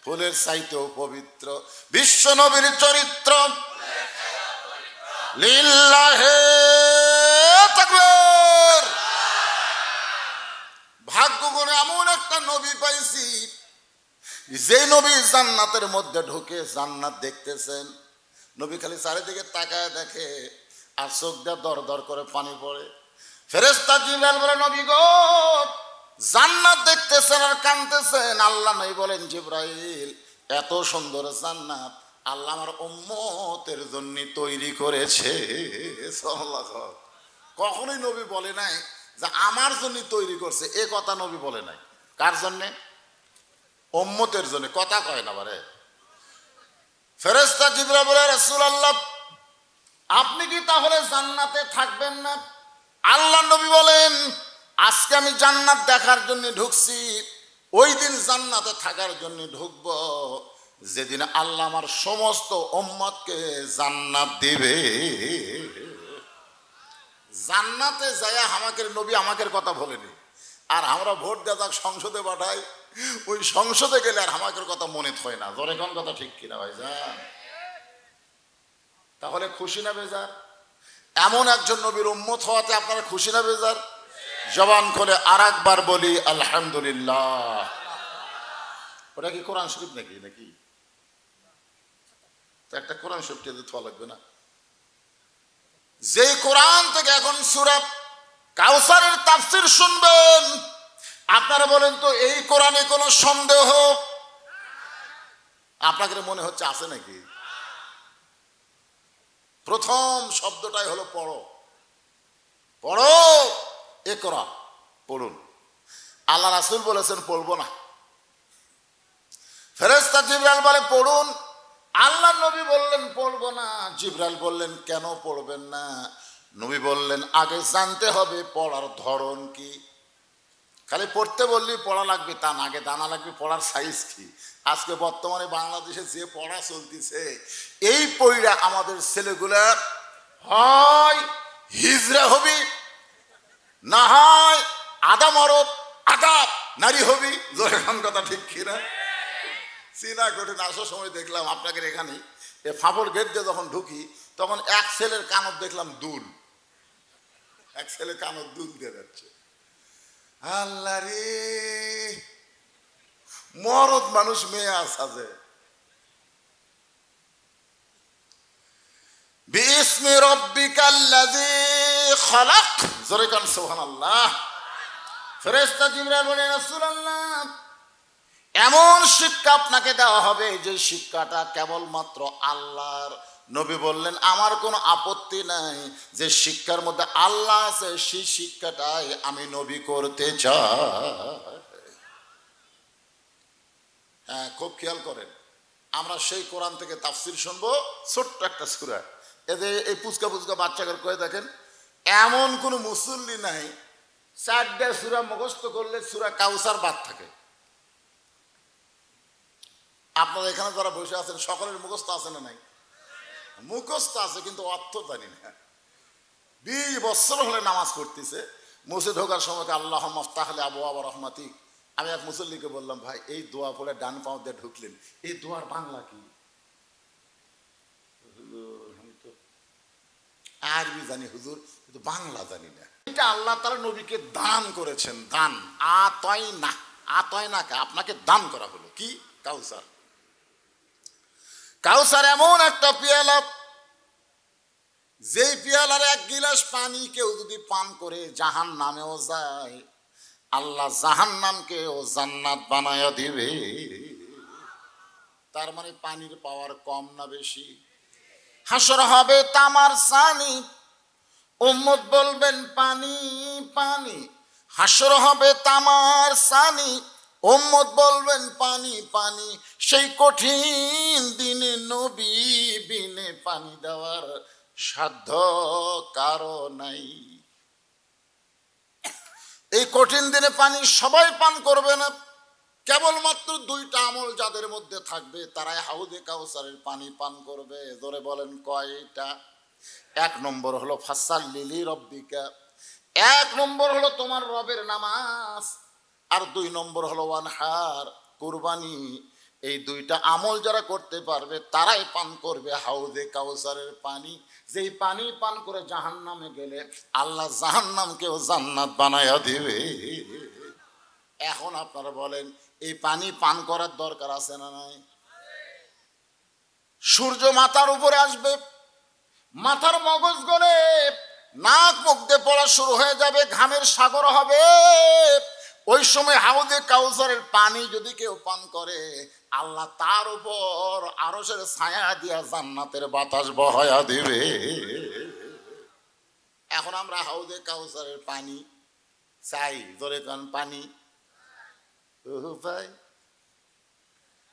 ফুলের চাইতেও পবিত্র। বিশ্ব নবীর চরিত্র লিল্লাহে তাকবীর। ভাগ্য করে এমন একটা নবী পাইছি, যে নবী জান্নাতের মধ্যে ঢুকে জান্নাত দেখতেছেন। নবী খালি চারিদিকে তাকায় দেখে আর চোখ দিয়ে দর দর করে পানি পড়ে। ফেরেশতা জিবরাইল বলে, নবী গো জান্নাত দেখতেছেন আর কাঁদতেছেন। আল্লাহ নবী বলেন, জিবরাইল এত সুন্দর জান্নাত আল্লাহ আমার উম্মতের জন্য তৈরি করেছে। সাল্লাল্লাহু। কখনোই নবী বলে নাই যে আমার জন্য তৈরি করছে, এ কথা নবী বলে নাই। কার জন্যে? উম্মতের জন্য। কথা কয় না বারে। ফেরেশতা জিবরাইল বলে, রাসূলুল্লাহ আপনি কি তাহলে জান্নাতে থাকবেন না? আল্লাহ নবী বলেন, আজকে আমি জান্নাত দেখার জন্য ঢুকছি, ওই দিন জান্নাতে থাকার জন্য ঢুকব যেদিন আল্লাহ আমার সমস্ত উম্মতকে জান্নাত দিবে। জান্নাতে যায় আমাকে নবী আমাকে কথা বলেনি। আর আমরা ভোট দেওয়া সংসদে পাঠাই, ওই সংসদে গেলে আর আমাকে কথা মনে হয় না। জোরে কোন কথা ঠিক কিনা ভাইজান? তাহলে খুশি না বেজার? এমন একজন নবীর উম্মত হওয়াতে আপনারা খুশি না বেজার? জবান খুলে আর একবার বলি আলহামদুলিল্লাহ। ওটা কি কোরআন শরীফ নাকি? নাকি একটা কোরআন শরীফ দেওয়া লাগবে না? যে কোরআন থেকে এখন সূরা কাউসারের তাফসীর শুনবেন, আপনারা বলেন তো এই কোরআনে কোনো সন্দেহ আপনাদের মনে হচ্ছে আছে নাকি? প্রথম শব্দটাই হলো পড়ো। পড়ো, ইকরা, পড়ুন। আল্লাহ রাসূল বলেছেন পড়বো না। ফেরেশতা জিবরাইল বলে পড়ুন। আল্লাহ নবী বললেন পড়বো না। জিবরাইল বললেন কেন পড়বেন না? নবী বললেন আগে জানতে হবে পড়ার ধরন কি। খালি পড়তে বললেই পড়া লাগবে তা না, আগে জানা লাগবে পড়ার সাইজ কি। আজকে বর্তমানে বাংলাদেশে যে পড়া চলতেছে, এই পড়া আমাদের ছেলেগুলা হয় হিজড়া হবি, না হয় আদা মরদ আদা নারী হবি। যখন কথা ঠিক কিনা? চীনা কঠিন আসার সময় দেখলাম আপনাদের এখানে এ ফাঁপড় গেট দিয়ে যখন ঢুকি, তখন এক ছেলের কানত দেখলাম দুল, এক ছেলে কানত দুল দিয়ে যাচ্ছে। আল্লাহ রে, মরদ মানুষ মেয়ে আসাজে। বিসমি রাব্বিকাল্লাযী খালাক। জোরে কান সুবহানাল্লাহ। ফেরেশতা জিবরাইল বলেন রাসূলুল্লাহ এমন শিক্ষা আপনাকে দেওয়া হবে যে শিক্ষাটা কেবলমাত্র আল্লাহর। নবী বললেন আমার কোনো আপত্তি নাই, যে শিক্ষার মধ্যে আল্লাহ আছে সেই শিক্ষাটাই আমি নবী করতে চাই। হ্যাঁ, খুব খেয়াল করেন, আমরা সেই কোরআন থেকে তাফসির শুনবো, ছোট্ট একটা সূরা। এদের এই পুচকা পুচকা বাচ্চাকে কয়ে দেখেন, এমন কোনো মুসল্লি নাই 4টা সূরা মুখস্থ করলে সূরা কাউসার বাদ থাকে। আপনারা এখানে যারা বসে আছেন সকলের মুখস্থ আছে না নাই? মুখস্থ আছে, কিন্তু অর্থ জানি না। 20 বছর হলে নামাজ পড়তেছে, মসজিদ ঢোকার সময় আল্লাহ মাফতাহলে আবু আবা রহমাতিক। আমি এক মুসল্লিকে বললাম, ভাই এই দোয়া পড়ে ডান পাও দিয়ে ঢুকলেন, এই দোয়ার বাংলা কি? আমি তো আরবি জানি হুজুর, কিন্তু বাংলা জানি না। এটা আল্লাহ তাআলা নবীকে দান করেছেন, দান। আতয়না কে, আপনাকে দান করা হলো কি? কাউসার। কাউসার এমন একটা পেয়ালা, যেই পেয়ালার 1 গিলাস পানি কেউ যদি পান করে জাহান নামেও যায়, আল্লাহ জাহান্নামকে ও জান্নাত বানায়া দিবে। তার মানে পানির পাওয়ার কম না বেশি? হাসর হবে তামার সানি, উম্মত বলবেন পানি পানি। হাসর হবে তামার সানি, উম্মত বলবেন পানি পানি। সেই কঠিন দিনে নবী বিনে পানি দেওয়ার সাধ্য কারো নাই। এই কঠিন দিনে পানি সবাই পান করবে না, কেবলমাত্র 2টা আমল যাদের মধ্যে থাকবে তারাই হাউদে কাউসারের পানি পান করবে। জোরে বলেন কয়টা? 1 নম্বর হলো ফাসাল্লি রব্বিকা, 1 নম্বর হলো তোমার রবের নামাজ, আর 2 নম্বর হলো ওয়ানহার, কুরবানি। এই 2টা আমল যারা করতে পারবে তারাই পান করবে হাউদে কাউসারের পানি। যেই পানি পান করে জাহান্নামে গেলে আল্লাহ জাহান্নামকেও জান্নাত বানায়া দিবে। এখন আপনারা বলেন, এই পানি পান করার দরকার আছে না নাই? সূর্য মাথার উপরে আসবে, মাথার মগজ গলে নাক মুখ দিয়ে পড়া শুরু হয়ে যাবে, ঘামের সাগর হবে। ওই সময় হাউদে কাউসারের পানি যদি কেউ পান করে, আল্লাহ তার উপর আরশের ছায়া দিয়া জান্নাতের বাতাস বহায়া দিবে। এখন আমরা হাউদে কাউসারের পানি চাই, জোরে কান পানি ভাই।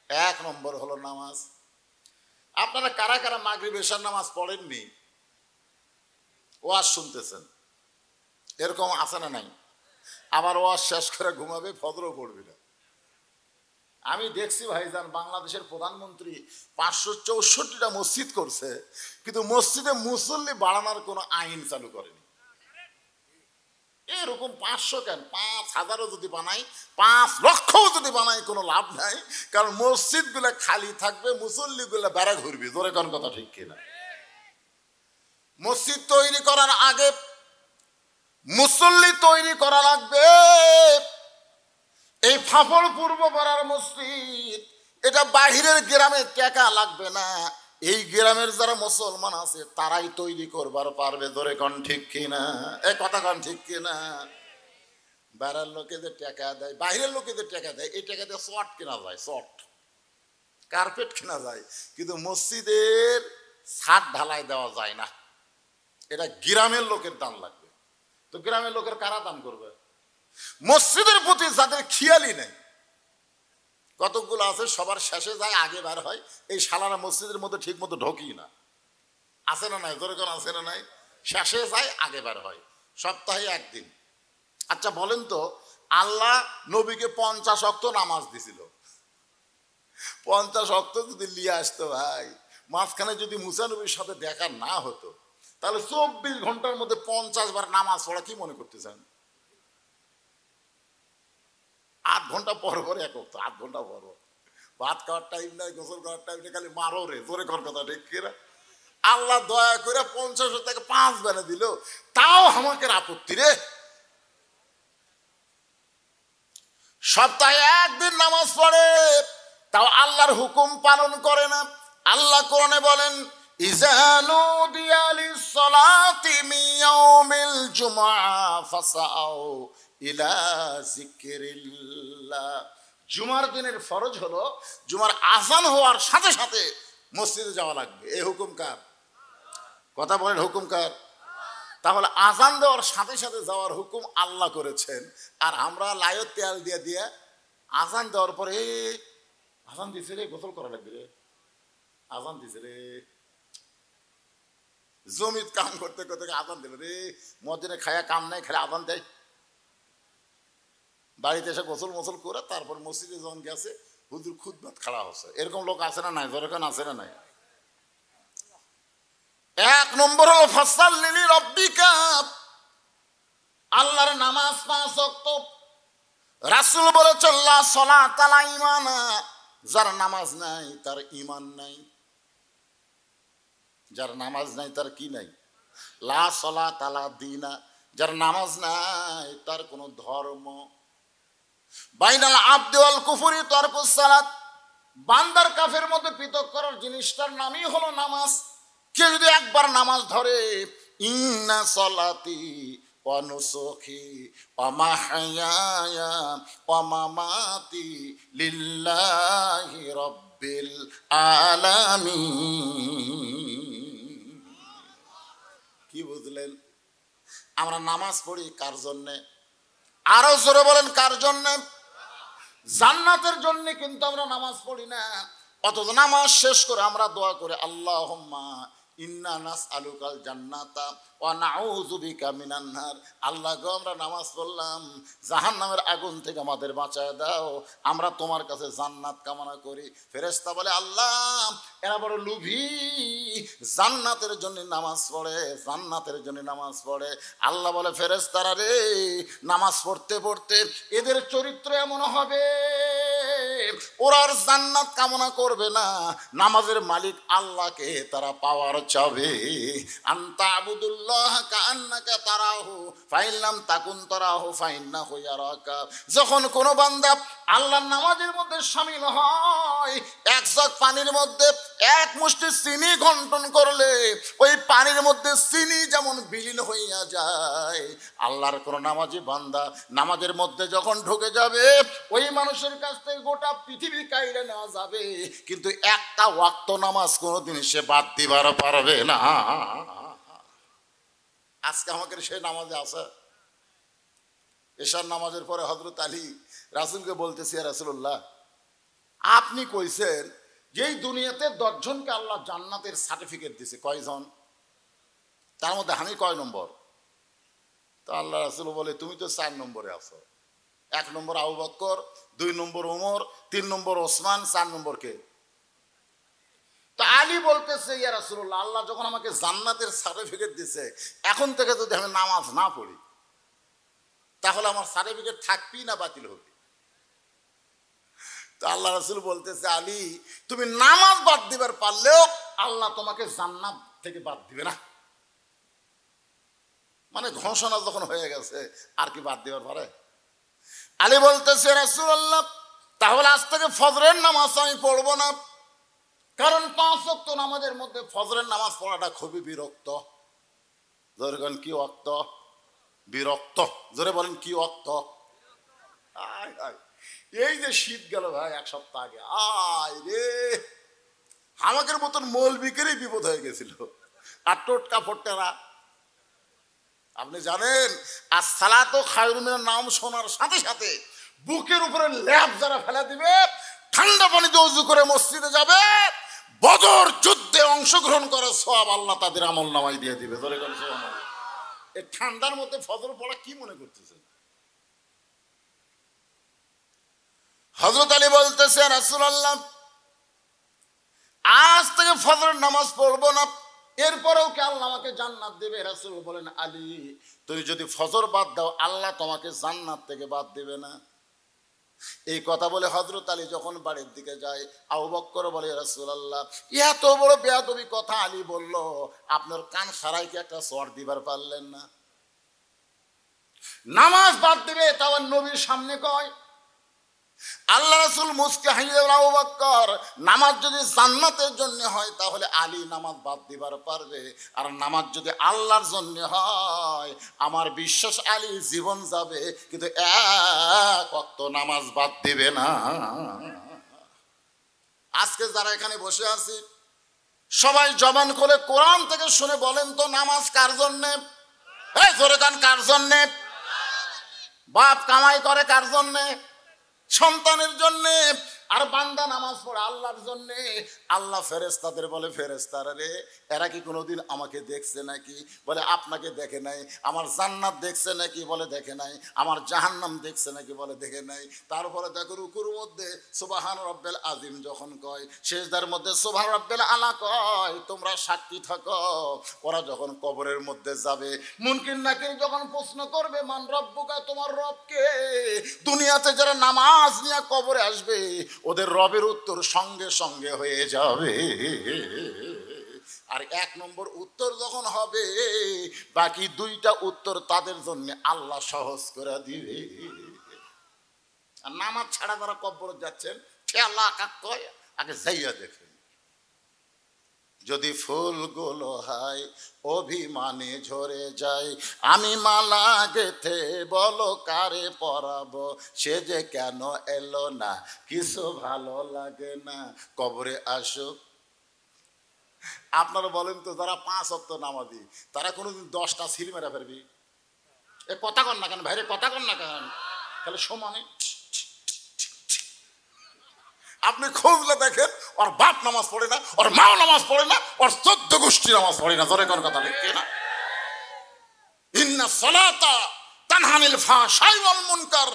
1 নম্বর হলো নামাজ। আপনারা কারা কারা মাগরিব এশার নামাজ পড়েননি? ওয়াজ শুনতেছেন, এরকম আছে না নাই? আবার ওয়াজ শেষ করে ঘুমাবে, ফজরও পড়বে না। আমি দেখছি ভাইজান, বাংলাদেশের প্রধানমন্ত্রী 564টা মসজিদ করছে, কিন্তু মসজিদে মুসল্লি বাড়ানোর কোনো আইন চালু করেনি। এরকম 500 কেন, 5000ও যদি বানাই, 5 লক্ষও যদি বানাই, কোনো লাভ নাই। কারণ মসজিদ গুলা খালি থাকবে, মুসল্লি গুলা বেড়া ঘুরবি। জোরে কোন কথা ঠিক কিনা? মসজিদ তৈরি করার আগে মুসল্লি তৈরি করা লাগবে। এই ফাফড় পূর্ব পাড়ার মসজিদ, এটা বাহিরের গ্রামে টাকা লাগবে না, এই গ্রামের যারা মুসলমান আছে তারাই তৈরি করবার পারবে। ধরে কোন ঠিক কিনা? এই কথা কোন ঠিক কিনা? বাইরের লোকেদের টাকা দেয়, বাইরের লোকেদের টাকা দেয়, এই টাকা দিয়ে শর্ট কেনা যায়, শর্ট কার্পেট কেনা যায়, কিন্তু মসজিদের ছাদ ঢালাই দেওয়া যায় না। এটা গ্রামের লোকের দান লাগবে। তো গ্রামের লোকের কারা দান করবে? মসজিদের প্রতি যাদের খেয়ালই নেই, কতগুলো আছে সবার শেষে যায়, আগে বার হয়। এই শালারা মসজিদের মধ্যে ঠিক মতো ঢোকি না, আছে না নাই? জোরে কোন আছে না নাই? শেষে যায়, আগে বার হয়, সপ্তাহে 1 দিন। আচ্ছা বলেন তো, আল্লাহ নবীকে 50 ওয়াক্ত নামাজ দিছিল, 50 ওয়াক্ত যদি নিয়ে আসতো ভাই, মাঝখানে যদি মুসা নবীর সাথে দেখা না হতো, তাহলে 24 ঘন্টার মধ্যে 50 বার নামাজ পড়া কি মনে করতে চান? 8 ঘন্টা পর পর 1 ওয়াক্ত, 8 ঘন্টা পর পর। ভাত খাওয়ার টাইম নাই, গোসল করার টাইম নেই, খালি মারো রে। জোরে কর কথা ঠিক কিনা? আল্লাহ দয়া করে 50 থেকে 5 বেলা দিল, তাও আমাকে আপত্তি রে। সপ্তাহে 1 দিন নামাজ পড়ে, তাও আল্লাহর হুকুম পালন করে না। আল্লাহ কোরআনে বলেন, ইযা নুদিয়া লিস-সালাতি মিন ইয়াউমিল জুমআহ ফাসাউ ইলা যিকরিল্লাহ। জুমার দিনের ফরজ হলো জুমার আযান হওয়ার সাথে সাথে মসজিদে যাওয়া লাগবে। এই হুকুম কার? কথা বলেন, হুকুম কার? তাহলে আযান দেওয়ার সাথে সাথে যাওয়ার হুকুম আল্লাহ করেছেন, আর আমরা লাইট তেল দিয়ে দিয়ে আযান দেওয়ার পরে আজান দিছে রে, গোসল করা লাগবে রে, আজান দিছে রে। জমিত কাম করতে করতে আজান দিল রে, মসজিদে খায়া কাম নাই, খালি আজান দেয়। বাড়িতে এসে গোসল মোসল করে তারপর মসজিদে যখন গেছে হুজুর খুতবাত খাড়া হচ্ছে। এরকম লোক আছে না নাই? যেরকম আছে না নাই? এক নম্বর হলো ফাসাল্লি লিরাব্বিকা, আল্লাহর নামাজ 5 ওয়াক্ত। রাসূল বলেছেন লা সালাত আলা ঈমানা, যার নামাজ নাই তার ঈমান নাই। যার নামাজ নাই তার কি নাই? লা সালাত আলা দীনা, যার নামাজ নাই তার কোনো ধর্ম। বাইনাল আবদি ওয়াল কুফরি তারকুস সালাত, বান্দার কাফের মধ্যে পৃথক করার জিনিসটার নামই হলো নামাজ। কেউ যদি একবার নামাজ ধরে, ইন্না সলাতি ওয়া নুসুকি ওয়া মাহইয়ায়া ওয়া মামাতি লিল্লাহি রাব্বিল আলামিন। কি বুঝলেন? আমরা নামাজ পড়ি কার জন্যে? আরো জোরে বলেন কার জন্যে? জান্নাতের জন্য। কিন্তু আমরা নামাজ পড়ি না, অথচ নামাজ শেষ করে আমরা দোয়া করে আল্লাহুম্মা ইন্না নাসআলুকাল জান্নাতা ওয়া নাউযু বিকা মিনান নার। আল্লাহ গো, আমরা নামাজ পড়লাম, জাহান্নামের আগুন থেকে আমাদের বাঁচায় দাও, আমরা তোমার কাছে জান্নাত কামনা করি। ফেরেশতা বলে আল্লাহ এরা বড় লোভী, জান্নাতের জন্য নামাজ পড়ে, জান্নাতের জন্য নামাজ পড়ে। আল্লাহ বলে ফেরেশতারা রে, নামাজ পড়তে পড়তে এদের চরিত্র এমন হবে ওরা আর জান্নাত কামনা করবে না, নামাজের মালিক আল্লাহকে তারা পাওয়ার চাবে। আনতা আবুদুল্লাহ কাআন্নাকা তারাহু ফাইন লাম তাকুন তারাহু ফাইন্নাহু ইয়ারাকা। যখন কোনো বান্দা আল্লাহর নামাজের মধ্যে শামিল হয়, এক জগ পানির মধ্যে এক মুষ্টি চিনি ঘন্টন করলে ওই পানির মধ্যে চিনি যেমন বিলীন হইয়া যায়, আল্লাহর কোন নামাজি বান্দা নামাজের মধ্যে যখন ঢুকে যাবে, ওই মানুষের কাছ থেকে গোটা পৃথিবী কাইরে নেওয়া যাবে, কিন্তু একটা ওয়াক্ত নামাজ কোনোদিন সে বাদ দিবার পারবে না। আজকে আমাকে সেই নামাজে আছে। এশার নামাজের পরে হযরত আলী রাসূলকে বলতেছি, ইয়া রাসূলুল্লাহ, আপনি কইছেন যে এই দুনিয়াতে 10 জনকে আল্লাহ জান্নাতের সার্টিফিকেট দিছে, কয়জন? তার মধ্যে আমি কয় নম্বর? তো আল্লাহ রাসূল বলে তুমি তো 4 নম্বরে আছো। 1 নম্বর আবু বকর, 2 নম্বর ওমর, 3 নম্বর ওসমান, 4 নম্বর কে? তো আলী বলতেছে, ইয়া রাসূলুল্লাহ, আল্লাহ যখন আমাকে জান্নাতের সার্টিফিকেট দিছে, এখন থেকে যদি আমি নামাজ না পড়ি তাহলে আমার সার্টিফিকেট থাকবেই না বাতিল হবে? তো আল্লাহ রাসূল বলতেছে, আলী তুমি নামাজ বাদ দিবার পারলেও আল্লাহ তোমাকে জান্নাত থেকে বাদ দিবে না। মানে ঘোষণা যখন হয়ে গেছে আর কি বাদ দিবার পারে? আলী বলতেছে, রাসূলুল্লাহ, তাহলে আজ থেকে ফজরের নামাজ আমি পড়বো না, কারণ 5 ওয়াক্ত নামাজের মধ্যে ফজরের নামাজ পড়াটা খুবই বিরক্ত। জোরে বলেন কি ওয়াক্ত? বিরক্ত। জোরে বলেন কি ওয়াক্ত? এই যে শীত গেল ভাই 1 সপ্তাহ আগে, আয় রে, আমাদের মতন মৌলবীকেরই বিপদ হয়ে গেছিল। আর টোটকা ফোটকারা, আপনি জানেন আসসালাতু খায়রুম মিনান নাওম শোনার সাথে সাথে বুকের উপরে ল্যাপ যারা ফেলে দিবে, ঠান্ডা পানিতে ওযু করে মসজিদে যাবে, বদর যুদ্ধে অংশগ্রহণ করার সওয়াব আল্লাহ তাদের আমলনামায় দিয়ে দিবে। ধরে গেল সুবহানাল্লাহ। এই ঠান্ডার মধ্যে ফজর পড়া কি মনে করতেছেন? হযরত আলী বলতেছে, রাসূলুল্লাহ, আজ থেকে ফজরের নামাজ পড়বো না, এরপরেও কি আল্লাহ আমাকে জান্নাত দেবে? রাসূল বলেন, আলী তুমি যদি ফজর বাদ দাও আল্লাহ তোমাকে জান্নাত থেকে বাদ দেবে না। এই কথা বলে হযরত আলী যখন বাড়ির দিকে যায়, আবু বকর বলে, রাসূলুল্লাহ, এত বড় বেয়াদবি কথা আলী বলল, আপনার কান সারাই কি একটা চড় দিবার পারলেন না? নামাজ বাদ দিবে তাও নবীর সামনে কয়। আল্লাহ রাসূল মুস্কে হাসিয়ে বলে, আবু বকর, নামাজ যদি জান্নাতের জন্য হয় তাহলে আলী নামাজ বাদ দিবার পারবে, আর নামাজ যদি আল্লাহর জন্য হয় আমার বিশ্বাস আলী জীবন যাবে কিন্তু 1 ওয়াক্ত নামাজ বাদ দিবে না। আজকে যারা এখানে বসে আছি সবাই জবান খুলে কোরআন থেকে শুনে বলেন তো, নামাজ কার জন্যে? এই জোরে গান, কার জন্যে? বাপ কামাই করে কার জন্যে? সন্তানের জন্যে। আর বান্দা নামাজ পড়ে আল্লাহর জন্য, আল্লাহ ফেরেশতাদের বলে, ফেরেশতারা রে, এরা কি কোনোদিন আমাকে দেখছে নাকি? বলে আপনাকে দেখে নাই। আমার জান্নাত দেখছে নাকি? বলে দেখে নাই। আমার জাহান্নাম দেখছে নাকি? বলে দেখে নাই। তারপরে দেখো রুকুর মধ্যে সুবহান রব্বিল আযীম যখন কয়, সিজদার মধ্যে সুবহান রব্বিল আলা কয়, তোমরা সাক্ষী থাকো। ওরা যখন কবরের মধ্যে যাবে, মুনকির নাকির যখন প্রশ্ন করবে মান রব্বুকা, তোমার রব কে? দুনিয়াতে যারা নামাজ নিয়ে কবরে আসবে, ওদের রবের উত্তর সঙ্গে সঙ্গে হয়ে যাবে। আর এক নম্বর উত্তর যখন হবে, বাকি দুইটা উত্তর তাদের জন্য আল্লাহ সহজ করে দিবে। আর নামাজ ছাড়া যারা কবরে যাচ্ছেন, ঠেলা কাক আগে যাইয়া দেখেন। যদি ফুলগুলো হয় অভিমানে ঝরে যায়, আমি মালা গেথে বলো কারে পরাবো, সে যে কেন এলো না, কিছু ভালো লাগে না, কবরে আসুক। আপনারা বলেন তো, যারা 5 ওয়াক্ত নামাজি, তারা কোনোদিন 10টা সিল মেরা ফেলবি? এ কথা কন না কেন ভাইরে, কথা কন না কেন? তাহলে সমানে আপনি খুঁজলে দেখেন, ওর বাপ নামাজ পড়ে না, ওর মাও নামাজ পড়ে না, ওর 14 গোষ্ঠী নামাজ পড়ে না। জোরে কোন কথা ঠিক না? ইন্না সালাতা তানহানিল ফাহশাই ওয়াল মুনকার,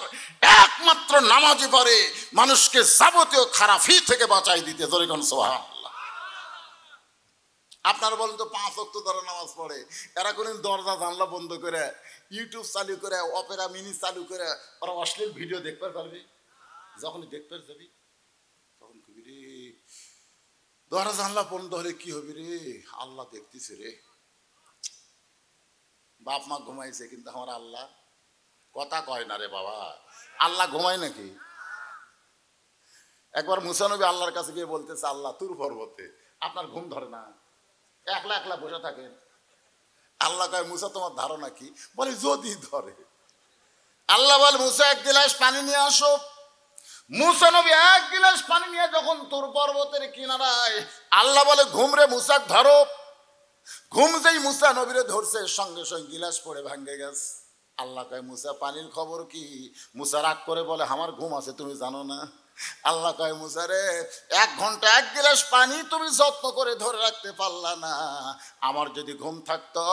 একমাত্র নামাজই পারে মানুষকে যাবতীয় খারাপি থেকে বাঁচাই দিতে। জোরে কোন সুবহানাল্লাহ। আপনারা বলেন তো, 5 ওয়াক্ত যারা নামাজ পড়ে, এরা কোনদিন দরজা জানলা বন্ধ করে, ইউটিউব চালু করে, অপেরা মিনি চালু করে ওরা অশ্লীল ভিডিও দেখতে পারবে? যখনই দেখতে যাবি তখন কবি রে, দরজা জানলা বন্ধ হলে কি হবে রে, আল্লাহ দেখতেছে রে। বাপ মা ঘুমাইছে, কিন্তু আমার আল্লাহ কথা কয় না রে বাবা। আল্লাহ ঘুমায় নাকি? একবার মুসা নবী আল্লাহর কাছে গিয়ে বলতেছে, আল্লাহ তুর পর্বতে আপনার ঘুম ধরে না, একলা একলা বসে থাকেন। আল্লাহ কয়, মুসা তোমার ধারণা কি? বলে যদি ধরে। আল্লাহ বলে, মুসা 1 গিলাস পানি নিয়ে আসো। মুসা নবী 1 গিলাস পানি নিয়ে যখন তুর পর্বতের কিনারায়, আল্লাহ বলে, ঘুম রে মুসা ধরো। ঘুম যেই মুসা নবীরে ধরছে, সঙ্গে সঙ্গে গিলাস পড়ে ভাঙ্গে গেছে। আল্লাহ কয়, মুসা পানির খবর কি? মুসা রাগ করে বলে, আমার ঘুম আছে তুমি জানো না? আল্লাহ কয়, মুসা রে, 1 ঘন্টা 1 গিলাস পানি তুমি যত্ন করে ধরে রাখতে পারলা না। আমার যদি ঘুম থাকতো,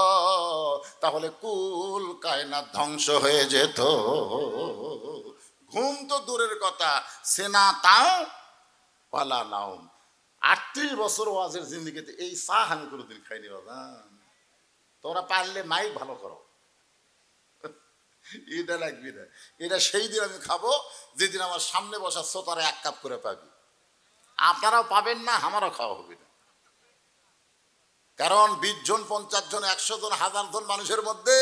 তাহলে কুল কায়নাত ধ্বংস হয়ে যেত। ঘুম তো দূরের কথা, সেনা তাও পালা নাও। 38 বছর ওয়াজের জিন্দিগিতে এই চা আমি কোনোদিন খাইনি বাজান। তোমরা পারলে মাইক ভালো করো, এটা লাগবি না। এটা সেই দিন আমি খাবো যেদিন আমার সামনে বসা শ্রোতারা 1 কাপ করে পাবি। আপনারাও পাবেন না, আমারও খাওয়া হবে না। কারণ 20 জন 50 জন 100 জন 1000 জন মানুষের মধ্যে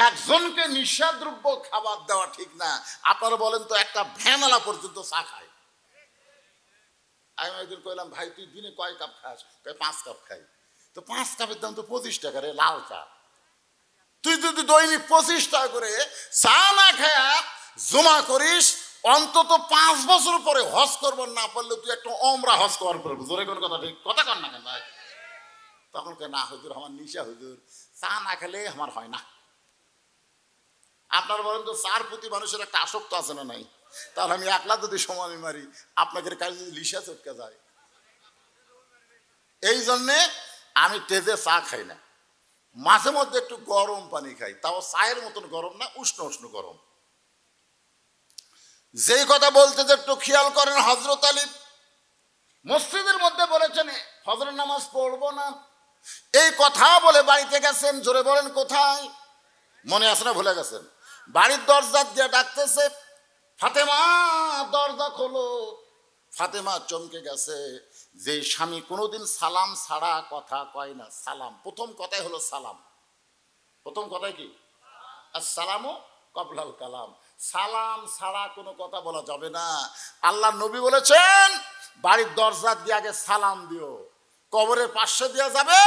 একজনকে নিঃসাদ্রব্য খাবার দেওয়া ঠিক না। আপনারা বলেন তো, একটা ভ্যানওয়ালা পর্যন্ত চা খায়। আমি একদিন কইলাম, ভাই তুই দিনে কয় কাপ খাস? 5 কাপ খাই। তো 5 কাপের দাম তো 25 টাকা রে, লাল চা। তুই যদি দৈনিক 25 টাকা করে চা না খায়া জমা করিস, অন্তত 5 বছর পরে হজ করবার না পারলে তুই একটা ওমরা হজ করার পরে। জোরে কোন কথা ঠিক, কথা কর না কেন ভাই? তখন কে, না হুজুর আমার নিশা, হুজুর চা না খেলে আমার হয় না। আপনার বলেন তো, চার প্রতি মানুষের একটা আসক্ত আছে না নাই? তাহলে আমি একলা যদি সময় মারি, আপনাদের কাছে যদি লিসা চটকে যায়। এই জন্যে আমি তেজে চা খাই না, মাঝে মধ্যে একটু গরম পানি খাই, তাও চায়ের মতন গরম না, উষ্ণ উষ্ণ গরম। যেই কথা বলতে যে একটু খেয়াল করেন, হযরত আলী মসজিদের মধ্যে বলেছেন ফজরের নামাজ পড়বো না, এই কথা বলে বাড়িতে গেছেন। জোরে বলেন কোথায়? মনে আছে না ভুলে গেছেন? বাড়ির দরজা দিয়ে ডাকতেছে, ফাতেমা দরজা খোলো। ফাতেমা চমকে গেছে। যে স্বামী কোনোদিন সালাম ছাড়া কথা কয় না, সালাম প্রথম কথাই হলো সালাম। প্রথম কথাই কি? আসসালামু কবলাল কালাম। সালাম ছাড়া কোনো কথা বলা যাবে না। আল্লাহ নবী বলেছেন, বাড়ির দরজা দিয়ে আগে সালাম দিও। কবরের পাশে দেওয়া যাবে,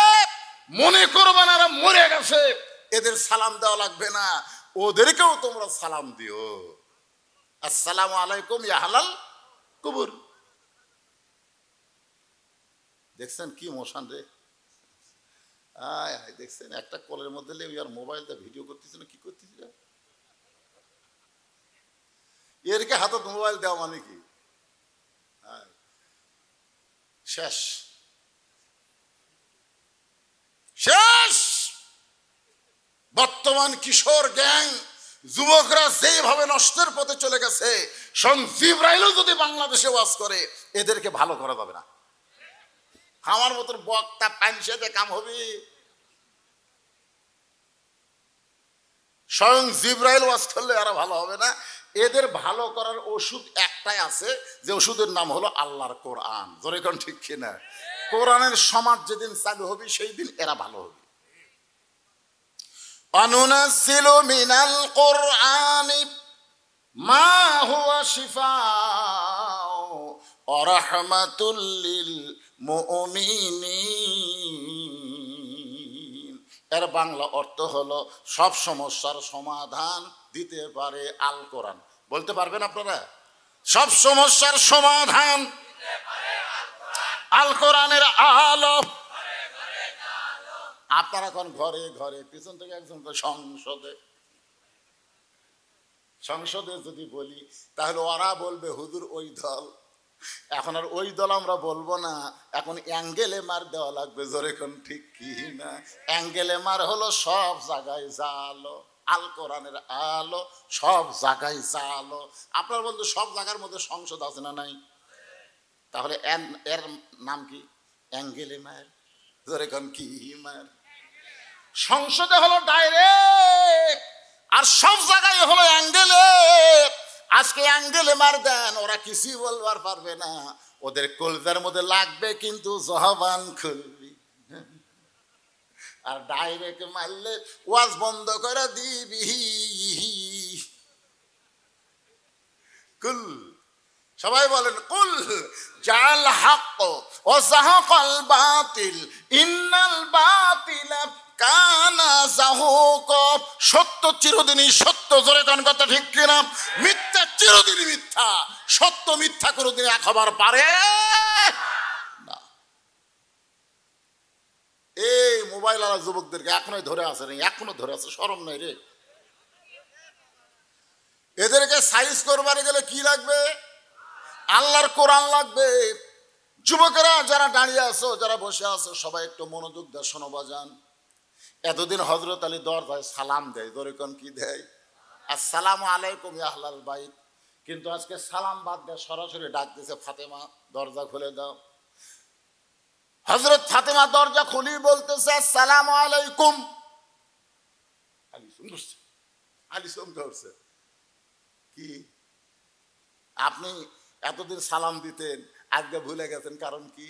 মনে করবে না এরা মরে গেছে, এদের সালাম দেওয়া লাগবে না, ওদেরকেও তোমরা সালাম দিও। আসসালামু আলাইকুম ইয়া আহলাল কুবুর। দেখছেন কি মোশন রে? আয় আয়, দেখছেন একটা কলের মধ্যে আর মোবাইলটা ভিডিও করতেছে না, কি করতেছে? এরকে হাতে মোবাইল দেওয়া মানে কি? শেষ শেষ। বর্তমান কিশোর গ্যাং যুবকরা যেভাবে নষ্টের পথে চলে গেছে, স্বয়ং জিবরাইলও যদি বাংলাদেশে ওয়াজ করে এদেরকে ভালো করা যাবে না। আমার মতন বক্তা পাঞ্চায়েতে কাম হবে? স্বয়ং জিবরাইল ওয়াজ করলে আরো ভালো হবে না? এদের ভালো করার ওষুধ একটাই আছে, যে ওষুধের নাম হলো আল্লাহর কোরআন। জোরে কোন ঠিক কিনা? কোরআনের সমাজ যেদিন চালু হবে সেই দিন এরা ভালো হবে। অনুনাজ্জিলু মিনাল কোরআনি মা হুয়া শিফাউ ওয়া রাহমাতুল লিল মুমিনিন। এর বাংলা অর্থ হলো সব সমস্যার সমাধান দিতে পারে আল কোরআন। বলতে পারবেন আপনারা? সব সমস্যার সমাধান আল কোরআনের আলো। আপনারা এখন ঘরে ঘরে, পিছন থেকে একজন সংসদে, সংসদে যদি বলি তাহলে ওরা বলবে হুজুর ওই দল। এখন আর ওই দল আমরা বলবো না, এখন অ্যাঙ্গেলে মার দেওয়া লাগবে। জোরে কোন ঠিক কি না? অ্যাঙ্গেলে মার হলো সব জায়গায় জালো, আল কোরআনের আলো সব জায়গায় জালো। আপনার বলতে সব জায়গার মধ্যে সংসদ আছে না নাই? তাহলে এর নাম কি? অ্যাঙ্গেলে মার। জোরে কোন কি মার? সংসদে হলো ডাইরেক্ট, আর সব জায়গায় হলো অ্যাঙ্গেলে। আজকে অ্যাঙ্গেলে মার দেন, ওরা কিছুই বলবার পারবে না। ওদের কলজার মধ্যে লাগবে কিন্তু জবান খুলবি। আর ডাইরেক্ট মারলে ওয়াজ বন্ধ করে দিবি। কুল, সবাই বলেন কুল জাল হক ও যাহাকাল বাতিল ইন্নাল বাতিলা কানা যাহুক। সত্য চিরদিনই সত্য। জোরে কোন কথা ঠিক কিনা? মিথ্যা চিরদিনই মিথ্যা। সত্য মিথ্যা কোনোদিন এক হবার পারে না। এই মোবাইল আলা যুবকদেরকে এখনোই ধরে আছে, এখনো ধরে আছে, শরম নাই রে। এদেরকে সাইজ করবার গেলে কি লাগবে? আল্লাহর কোরআন লাগবে। যুবকেরা যারা দাঁড়িয়ে আছো, যারা বসে আছো, সবাই একটু মনোযোগ দিয়ে শোনো বাজান। এতদিন হযরত আলী দরজায় সালাম দেয়। জোরে কোন কি দেয়? আসসালামু আলাইকুম ইয়া আহলাল বাইত। কিন্তু আজকে সালাম বাদ দিয়ে সরাসরি ডাক দিয়েছে, ফাতেমা দরজা খুলে দাও। হযরত ফাতেমা দরজা খুলি বলতেছে আসসালামু আলাইকুম। আলী চমকে উঠছে। কি আপনি এতদিন সালাম দিতেন, আজকে ভুলে গেছেন? কারণ কি?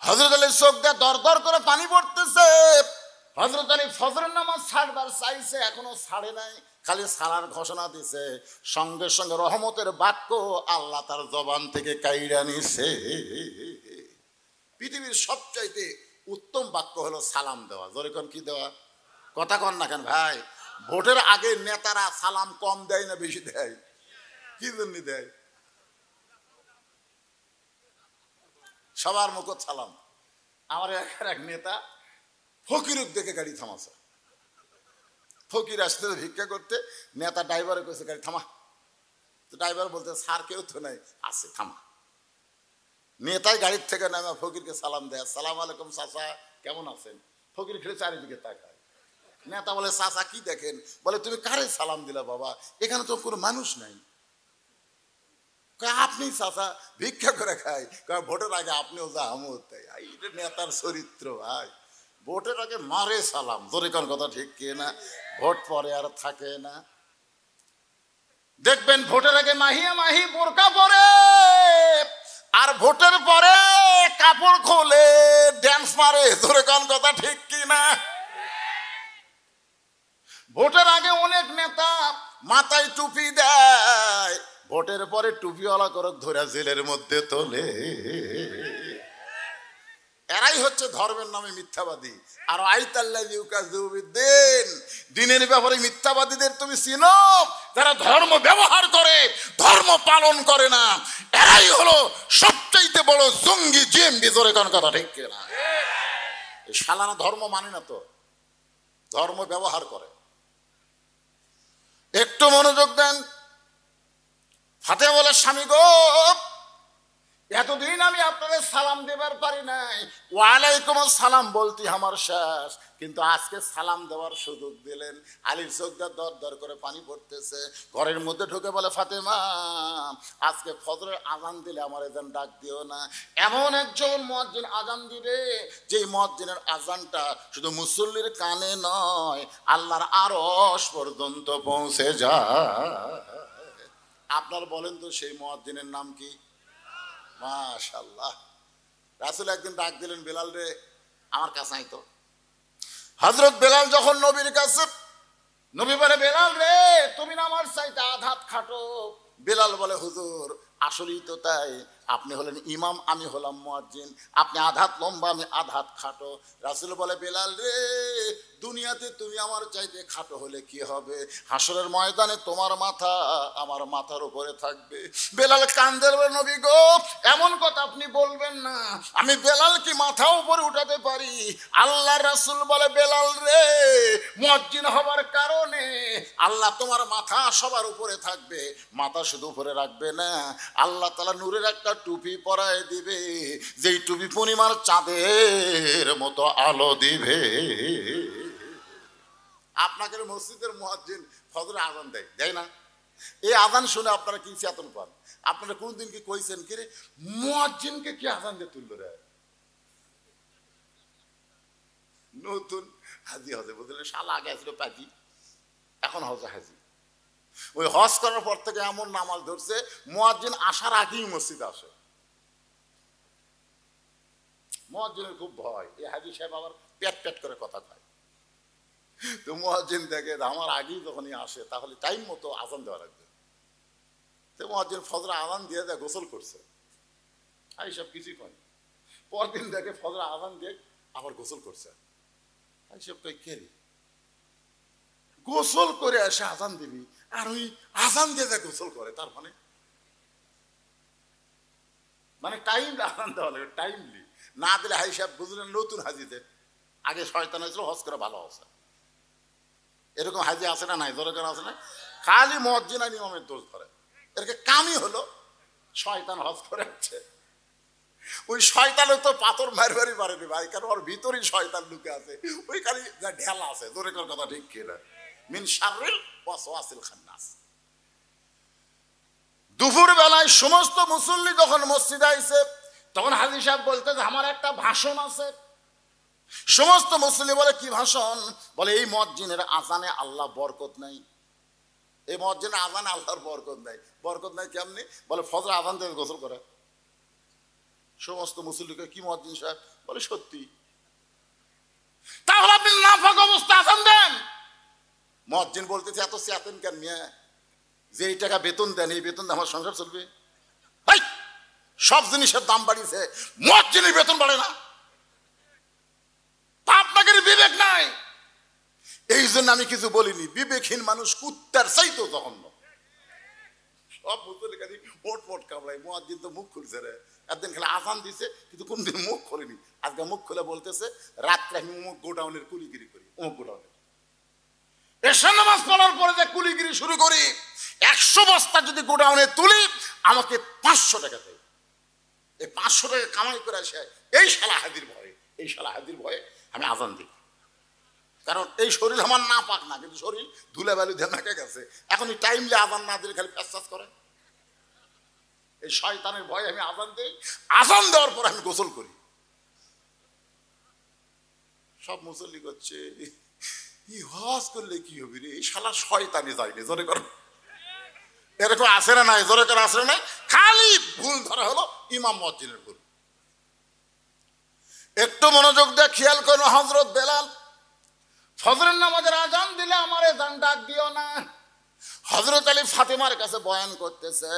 হযরত আলীর চোখ দিয়ে দর দর করে পানি পড়তেছে। হযরত আলী ফজরের নামাজ ছাড়বার চাইছে, এখনো ছাড়ে নাই, খালি ছাড়ার ঘোষণা দিছে। সঙ্গে সঙ্গে রহমতের বাক্য আল্লাহ তার জবান থেকে কাইড়া নিছে। পৃথিবীর সবচাইতে উত্তম বাক্য হলো সালাম দেওয়া। জোরে কোন কি দেওয়া? কথা কন না কেন ভাই? ভোটের আগে নেতারা সালাম কম দেয় না বেশি দেয়? কি জন্য দেয়? সবার মুখ সালাম। আমার এক নেতা ফকিরুক দেখে গাড়ি থামাছে। ফকির আসতে ভিক্ষা করতে, নেতা ড্রাইভারে কইছে গাড়ি থামা। তো ড্রাইভার বলতে স্যার কেউ তো নাই, আছে থামা। নেতাই গাড়ির থেকে নামে ফকিরকে সালাম দেয়, আসসালামু আলাইকুম চাচা, কেমন আছেন? ফকির খেলে চারিদিকে তাকায়। নেতা বলে চাচা কি দেখেন? বলে তুমি কারে সালাম দিলা বাবা? এখানে তো কোনো মানুষ নাই। আপনি চাচা ভিক্ষা করে খাই, ভোটের আগে আপনিও যা আমত তাই। নেতার চরিত্র ভাই। ভোটের আগে মারে সালাম। জোরে কোন কথা ঠিক কি না? ভোট পরে আর থাকে না। দেখবেন ভোটের আগে মাহিয়া মাহি বোরকা পরে, আর ভোটের পরে কাপড় খোলে ড্যান্স মারে। জোরে কোন কথা ঠিক কি না? ভোটের আগে অনেক নেতা মাথায় টুপি দেয়, ভোটের পরে টুপিওয়ালা করে ধরে জেলের মধ্যে তোলে। এরাই হচ্ছে ধর্মের নামে মিথ্যাবাদী। আর দিনের ব্যাপারে মিথ্যাবাদীদের তুমি চিনো? যারা ধর্ম ব্যবহার করে, ধর্ম পালন করে না, এরাই হলো সবচাইতে বড় জঙ্গি জিএমবি। জোরে কোন কথা ঠিক না? শালানা ধর্ম মানে না তো, ধর্ম ব্যবহার করে। একটু মনোযোগ দেন। ফাতেমা বলে স্বামী গো, এতদিন আমি আপনাদের সালাম দেবার পারি নাই, ওয়ালাইকুম আসসালাম বলতে আমার শেষ, কিন্তু আজকে সালাম দেওয়ার সুযোগ দিলেন। আলীর চোখটা দর দর করে পানি পড়তেছে। ঘরের মধ্যে ঢুকে বলে, ফাতেমা আজকে ফজরের আজান দিলে আমার এজন ডাক দিও না। এমন একজন মুয়াজ্জিন আজান দিবে, যে মুয়াজ্জিনের আজানটা শুধু মুসল্লির কানে নয়, আল্লাহর আরশ পর্যন্ত পৌঁছে যায়। আপনার বলেন তো সেই মুয়াজ্জিনের নাম কি? মাশাআল্লাহ। রাসূল একদিন ডাক দিলেন, বেলাল রে আমার কাছে আই তো। হযরত বেলাল যখন নবীর কাছে, নবী বলে, বেলাল রে তুমি না আমার চাইতে আধাত খাটো। বেলাল বলে, হুজুর আসলেই তো তাই, আপনি হলেন ইমাম, আমি হলাম মুয়াজ্জিন, আপনি আধাত লম্বা, আমি আধাত খাটো। রাসূল বলে, বেলাল রে দুনিয়াতে তুমি আমার চাইতে খাটো হলে কি হবে, হাসরের ময়দানে তোমার মাথা আমার মাথার উপরে থাকবে। বেলাল কান্দের বলে, নবী গো এমন কথা আপনি বলবেন না, আমি বেলাল কি মাথা উপরে উঠাতে পারি? আল্লাহ রাসূল বলে, বেলাল রে মুয়াজ্জিন হবার কারণে আল্লাহ তোমার মাথা সবার উপরে থাকবে, মাথা শুধু উপরে রাখবে না, আল্লাহ তাআলা নূরের একটা টুপি পরায় দিবে, যেই টুপি পূর্ণিমার চাঁদের মতো আলো দিবে। আপনাদের মসজিদের মুয়াজ্জিন ফজরে আজান দেয়, দেয় না? এই আজান শুনে আপনারা কি চেতন পান? আপনারা কোনদিন কি কইছেন কি রে মুয়াজ্জিনকে কি আজান দিয়ে তুললো রে? নতুন হাজি হজে বুঝলে, শালা আগে আসলো পাজি, এখন হজে হাজি। ওই হজ করার পর থেকে এমন নামাজ ধরছে, মুয়াজ্জিন আসার আগেই মসজিদে আসে। মুয়াজ্জিনের খুব ভয়, এই হাজি সাহেব আবার পেট পেট করে কথা কয়। তো মুয়াজ্জিন দেখে আমার আগেই যখনই আসে তাহলে টাইম মতো আজান দেওয়া লাগবে। তো মুয়াজ্জিন ফজরে আজান দিয়ে দেয়, গোসল করছে, এই সব কিছুই কয়। পরদিন দেখে ফজরে আজান দিয়ে আবার গোসল করছে, এই সব কই কে রে গোসল করে এসে আজান দিবি, আর ওই আজান দিয়ে যা গোসল করে, তার মানে টাইম আজান দেওয়া লাগে, টাইমলি না দিলে হাই সাহেব বুঝলেন নতুন হাজিতে আগে শয়তান হয়েছিল, হজ করে ভালো হচ্ছে। এরকম হাজি আছে না নাই? দরকার আছে না? খালি মুয়াজ্জিন আর ইমামের দোষ ধরে, এরকে কামই হলো শয়তান হজ করে আছে। ওই শয়তানের তো পাথর মারবারই পারেনি ভাই, কারণ ওর ভিতরেই শয়তান লুকে আছে, ওই খালি যা ঢেলা আছে। দরকার কথা ঠিক কিনা? মিন শাররিল ওয়াসওয়াসিল খান্নাস। দুপুর বেলায় সমস্ত মুসল্লি যখন মসজিদে আইছে, তখন হাজী সাহেব বলতেছে আমার একটা ভাষণ আছে। সমস্ত মুসল্লি বলে, কি ভাষণ? বলে, এই মুয়াজ্জিনের আজানে আল্লাহ বরকত নাই, এই মুয়াজ্জিনের আজানে আল্লাহর বরকত নাই। বরকত নাই কেমনি? বলে, ফজর আজান থেকে গোসল করে। সমস্ত মুসল্লিকে, কি মুয়াজ্জিন সাহেব? বলে, সত্যি। তাহলে আপনি নাফাক অবস্থা আজান দেন। মুয়াজ্জিন বলতেছে, এত চেতেন কেন মিয়া? যে এই টাকা বেতন দেন, এই বেতন আমার সংসার চলবে? সব জিনিসের দাম বাড়িয়েছে, মুয়াজ্জিনের বেতন বাড়ে না? আপনাদের বিবেক নাই, এই জন্য আমি কিছু বলিনি। বিবেকহীন মানুষ কুত্তার চাইতো জঘন্য। সব মুসল্লি খালি মোট মোট কামড়ায়, মুয়াজ্জিন তো মুখ খুলছে রে। একদিন খালি আজান দিছে, কিন্তু কোনদিন মুখ খোলেনি। আজকে মুখ খুলে বলতেছে, রাত্রে আমি অমুক গোডাউনের কুলিগিরি করি, অমুক গোডাউনের। এশার নামাজ পড়ার পরে যে কুলিগিরি শুরু করি, 100 বস্তা যদি গোডাউনে তুলি আমাকে 500 টাকা দেয়। এই 500 টাকা কামাই করে আসে এই শালা হাজির ভয়ে, এই শালা হাজির ভয়ে আমি আজান দিই। কারণ এই শরীর আমার না পাক না, কিন্তু শরীর ধুলে বালু দিয়ে মেখে গেছে। এখন এই টাইমলি আজান না দিলে খালি প্যাঁচ করে। এই শয়তানের ভয়ে আমি আজান দিই, আজান দেওয়ার পর আমি গোসল করি। সব মুসল্লি করছে, হজ করলে কি হবে রে, এই শালা শয়তানি যায়নি। জোরে করো, এরকম আসে না নাই? জোরে করে আসে নাই? খালি ভুল ধরা হলো ইমাম মুয়াজ্জিনের ভুল। একটু মনোযোগ দিয়ে খেয়াল করো, হযরত বেলাল ফজরের নামাজের আজান দিলে আমারে জান ডাক দিও না। হযরত আলী ফাতেমার কাছে বয়ান করতেছে,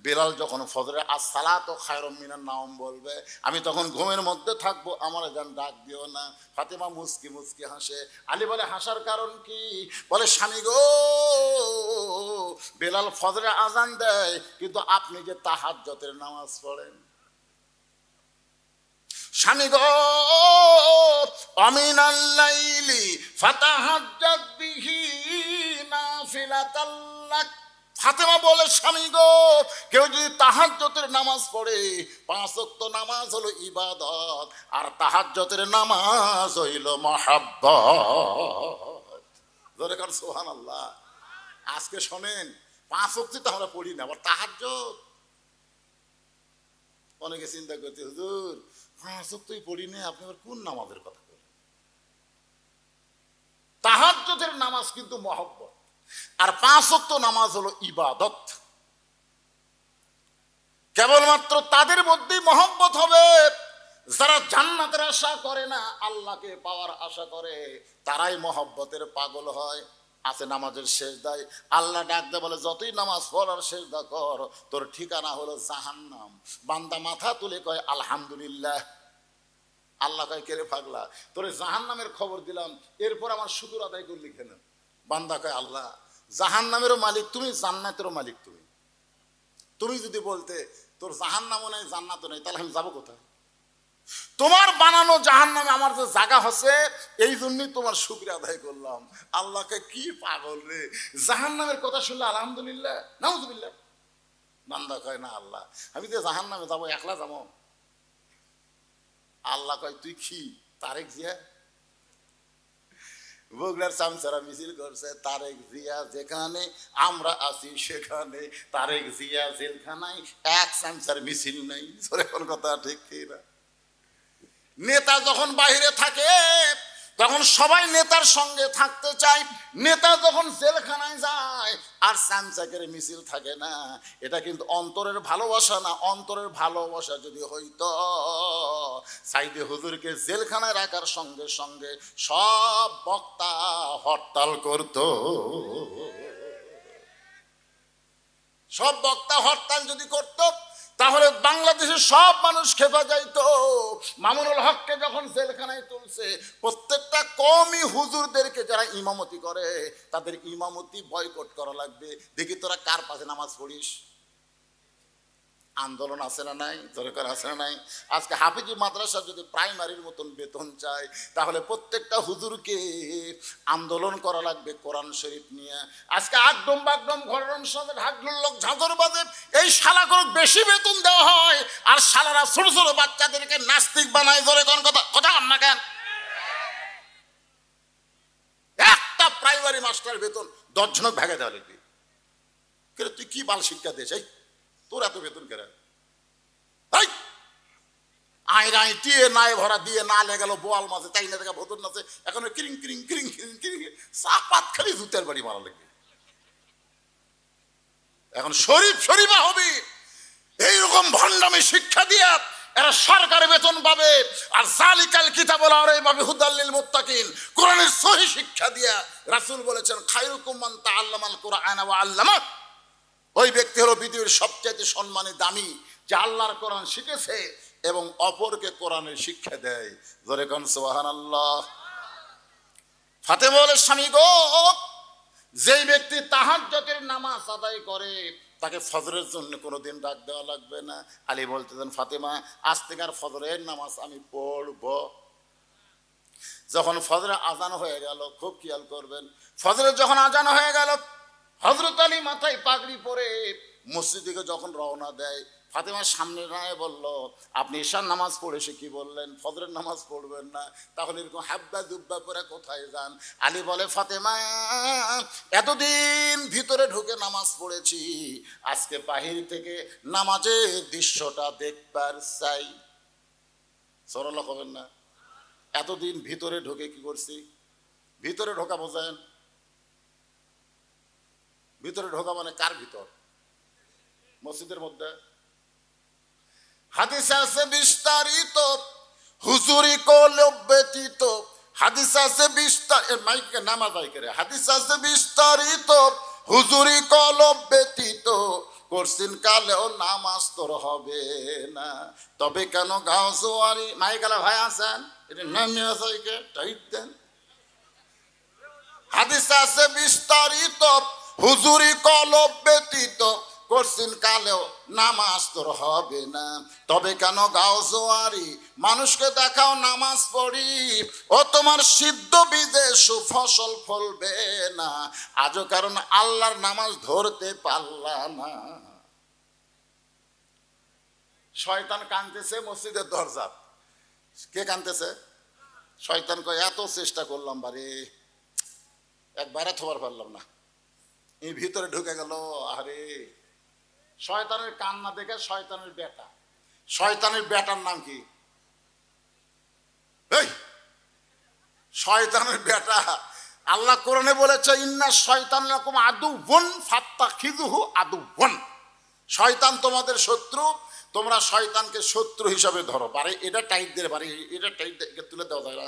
বেলাল যখন ফজরের আসসালাতু খায়রুম মিনান নাওম বলবে, আমি তখন ঘুমের মধ্যে থাকবো, আমারে জান ডাক দিও না। ফাতেমা মুস্কি মুস্কি হাসে। আলী বলে, হাসার কারণ কি? বলে, স্বামী গো, বেলাল ফজরের আজান দেয়, কিন্তু আপনি যে তাহাজ্জুদের নামাজ পড়েন। স্বামী গো, আমিনাল লাইলি ফাতাহাজ্জাত বিহি নাফিলাতাল লাক ফাতেমা বলে, স্বামী গো, কেউ যদি তাহাজ্জুদের নামাজ পড়ে, 5 ওয়াক্ত নামাজ হলো ইবাদত, আর তাহাজ্জুদের নামাজ হইল মহাব্বত। জোরে কার সুবহানাল্লাহ। আজকে শোনেন, 5 ওয়াক্ত তো আমরা পড়ি না, আবার তাহাজ্জুদ। অনেকে চিন্তা করছে, হুজুর 5 ওয়াক্তই পড়ি না, আপনি আবার কোন নামাজের কথা বলেন? তাহাজ্জুদের নামাজ কিন্তু মহব্বত, আর 5 ওয়াক্ত নামাজ হলো ইবাদত। কেবলমাত্র তাদের মধ্যেই মহব্বত হবে যারা জান্নাতের আশা করে না, আল্লাহকে পাওয়ার আশা করে, তারাই মহব্বতের পাগল হয়। আছে নামাজের সেজদায় আল্লাহ ডাক দেয়, বলে যতই নামাজ পড় আর সেজদা কর, তোর ঠিকানা হলো জাহান্নাম। বান্দা মাথা তুলে কয় আলহামদুলিল্লাহ। আল্লাহ কয়, কেরে পাগলা, তোরে জাহান্নামের খবর দিলাম, এরপর আমার শুকর আদায় করলি কেন? বান্দা কয়, আল্লাহ জাহান্নামেরও মালিক তুমি, জান্নাতেরও মালিক তুমি। তুমি যদি বলতে তোর জাহান্নামও নেই জান্নাতও নেই, তাহলে আমি যাবো কোথায়? তোমার বানানো জাহান্নামে আমার যে জায়গা হচ্ছে, এই জন্যই তোমার শুকরিয়া আদায় করলাম। আল্লাহকে কি পাগল রে, জাহান্নামের কথা শুনলে আলহামদুলিল্লাহ নাউজুবিল্লাহ। বান্দা কয়, না আল্লাহ, আমি যে জাহান্নামে যাবো, একলা যাবো। আল্লাহ কয়, তুই কি তারেক জিয়া? বগুড়ার চামচারা মিছিল করছে, তারেক জিয়া যেখানে আমরা আছি সেখানে, তারেক জিয়া জেলখানায়, এক চামচার মিছিল নাই। কোন কথা ঠিক কিনা? নেতা যখন বাইরে থাকে তখন সবাই নেতার সঙ্গে থাকতে চায়, নেতা যখন জেলখানায় যায় আর চামচাকের মিছিল থাকে না। এটা কিন্তু অন্তরের ভালোবাসা না। অন্তরের ভালোবাসা যদি হইতো, সাইদে হুজুরকে জেলখানায় রাখার সঙ্গে সঙ্গে সব বক্তা হরতাল করত। সব বক্তা হরতাল যদি করত, তাহলে বাংলাদেশের সব মানুষ খেপা যাইতো। মামুনুল হককে যখন জেলখানায় তুলছে, প্রত্যেকটা কওমি হুজুরদেরকে যারা ইমামতি করে, তাদের ইমামতি বয়কট করা লাগবে। দেখি তোরা কার পাশে নামাজ পড়িস। আন্দোলন আছে না নাই? দরকার আছে না নাই? আজকে হাফিজি মাদ্রাসা যদি প্রাইমারির মতন বেতন চায়, তাহলে প্রত্যেকটা হুজুরকে আন্দোলন করা লাগবে কোরআন শরীফ নিয়ে। আজকে আকডম বাগডম ঘরের সাথে ঢাকঢোল লোক ঝাঁঝর বাজে, এই শালা করে বেশি বেতন দেওয়া হয়, আর শালারা ছোট ছোট বাচ্চাদেরকে নাস্তিক বানায়। ধরে কোন কথা কথা না কেন? একটা প্রাইমারি মাস্টার বেতন 10 জনক ভাগে দেওয়া লাগবে। তুই কি বাল শিক্ষা দিস? তোর এত বেতন কেন? আইরাই টিয়ে নাই ভরা দিয়ে না লেগেল বোয়াল মাছে, তাই না দেখা ভোতর নাচে, এখন কিরিং কিরিং কিরিং কিরিং কিরিং চাপাত খালি জুতের বাড়ি মারা লাগবে। এখন শরীফ শরীফা হবি, এইরকম ভণ্ডামি শিক্ষা দিয়া এরা সরকারি বেতন পাবে। আর জালিকাল কিতাবুল আরাইবা হুদাল্লিল মুত্তাকিন, কোরআনের সহি শিক্ষা দিয়া রাসূল বলেছেন, খায়রুকুম মান তাআল্লামাল কুরআনা ওয়া আল্লামা। ওই ব্যক্তি হলো পৃথিবীর সবচেয়ে সম্মানী, দামি, যে আল্লাহর কোরআন শিখেছে এবং অপরকে কোরআনের শিক্ষা দেয়। জোরে কোন সুবহানাল্লাহ। ফাতেমা বলে, স্বামী গো, যেই ব্যক্তি তাহাজ্জুদের নামাজ আদায় করে, তাকে ফজরের জন্য কোনোদিন ডাক দেওয়া লাগবে না। আলী বলতেছেন, ফাতেমা আজ থেকে আর ফজরের নামাজ আমি পড়ব। যখন ফজরে আজান হয়ে গেল, খুব খেয়াল করবেন, ফজরে যখন আজান হয়ে গেল, হযরত আলী মাথায় পাগড়ি পরে মসজিদে যখন রওনা দেয়, ফাতেমার সামনে দাঁড়িয়ে বলল, আপনি ঈশার নামাজ পড়ে এসে কি বললেন, ফজরের নামাজ পড়বেন না? তাহলে এরকম হাব্বা দুব্বা করে কোথায় যান? আলী বলে, ফাতেমা এতদিন ভিতরে ঢুকে নামাজ পড়েছি, আজকে বাহির থেকে নামাজের দৃশ্যটা দেখবার চাই। সরল হবেন না? এতদিন ভিতরে ঢুকে কি করছি? ভিতরে ঢোকা বোঝেন? ভিতরে ঢোকা মানে কার ভিতর? মসজিদের মধ্যে। হাদিস আছে বিস্তারিত, হুজুরি কোলে ব্যতীত। হাদিস আছে বিস্তারিত, মাইকে নামাজ আই করে। হাদিস আছে বিস্তারিত, হুজুরি কোলে ব্যতীত। করছিন কালেও নামাজ তোর হবে না, তবে কেন গাও জোয়ারি? মাইকালা ভাই আছেন, এটা নামে আছে টাইট দেন। হাদিস আছে বিস্তারিত, হুজুরি কলব ব্যতীত। করছিন কালেও নামাজ তোর হবে না। তবে কেন গাও জোয়ারি, মানুষকে দেখাও নামাজ পড়ি, ও তোমার সিদ্ধ বীজে সুফসল ফলবে না। আজও কারণ আল্লাহর নামাজ ধরতে পারলা না। শয়তান কাঁদতেছে মসজিদের দরজা। কে কাঁদতেছে? শয়তান কয় এত চেষ্টা করলাম বারে, একবারে থবার পারলাম না, এই ভিতরে ঢুকে গেল। আরে শয়তানের কান্না দেখে শয়তানের বেটা, শয়তানের বেটার নাম কি? এই শয়তানের বেটা। আল্লাহ কোরআনে বলেছে ইন্না শয়তান লাকুম আদুওয়ান ফাত্তাখিযুহু আদুওয়ান, শয়তান তোমাদের শত্রু, তোমরা শয়তানকে শত্রু হিসাবে ধরো। বারে এটা টাইট দিয়ে, বারে এটা টাইট তুলে দেওয়া যায় না।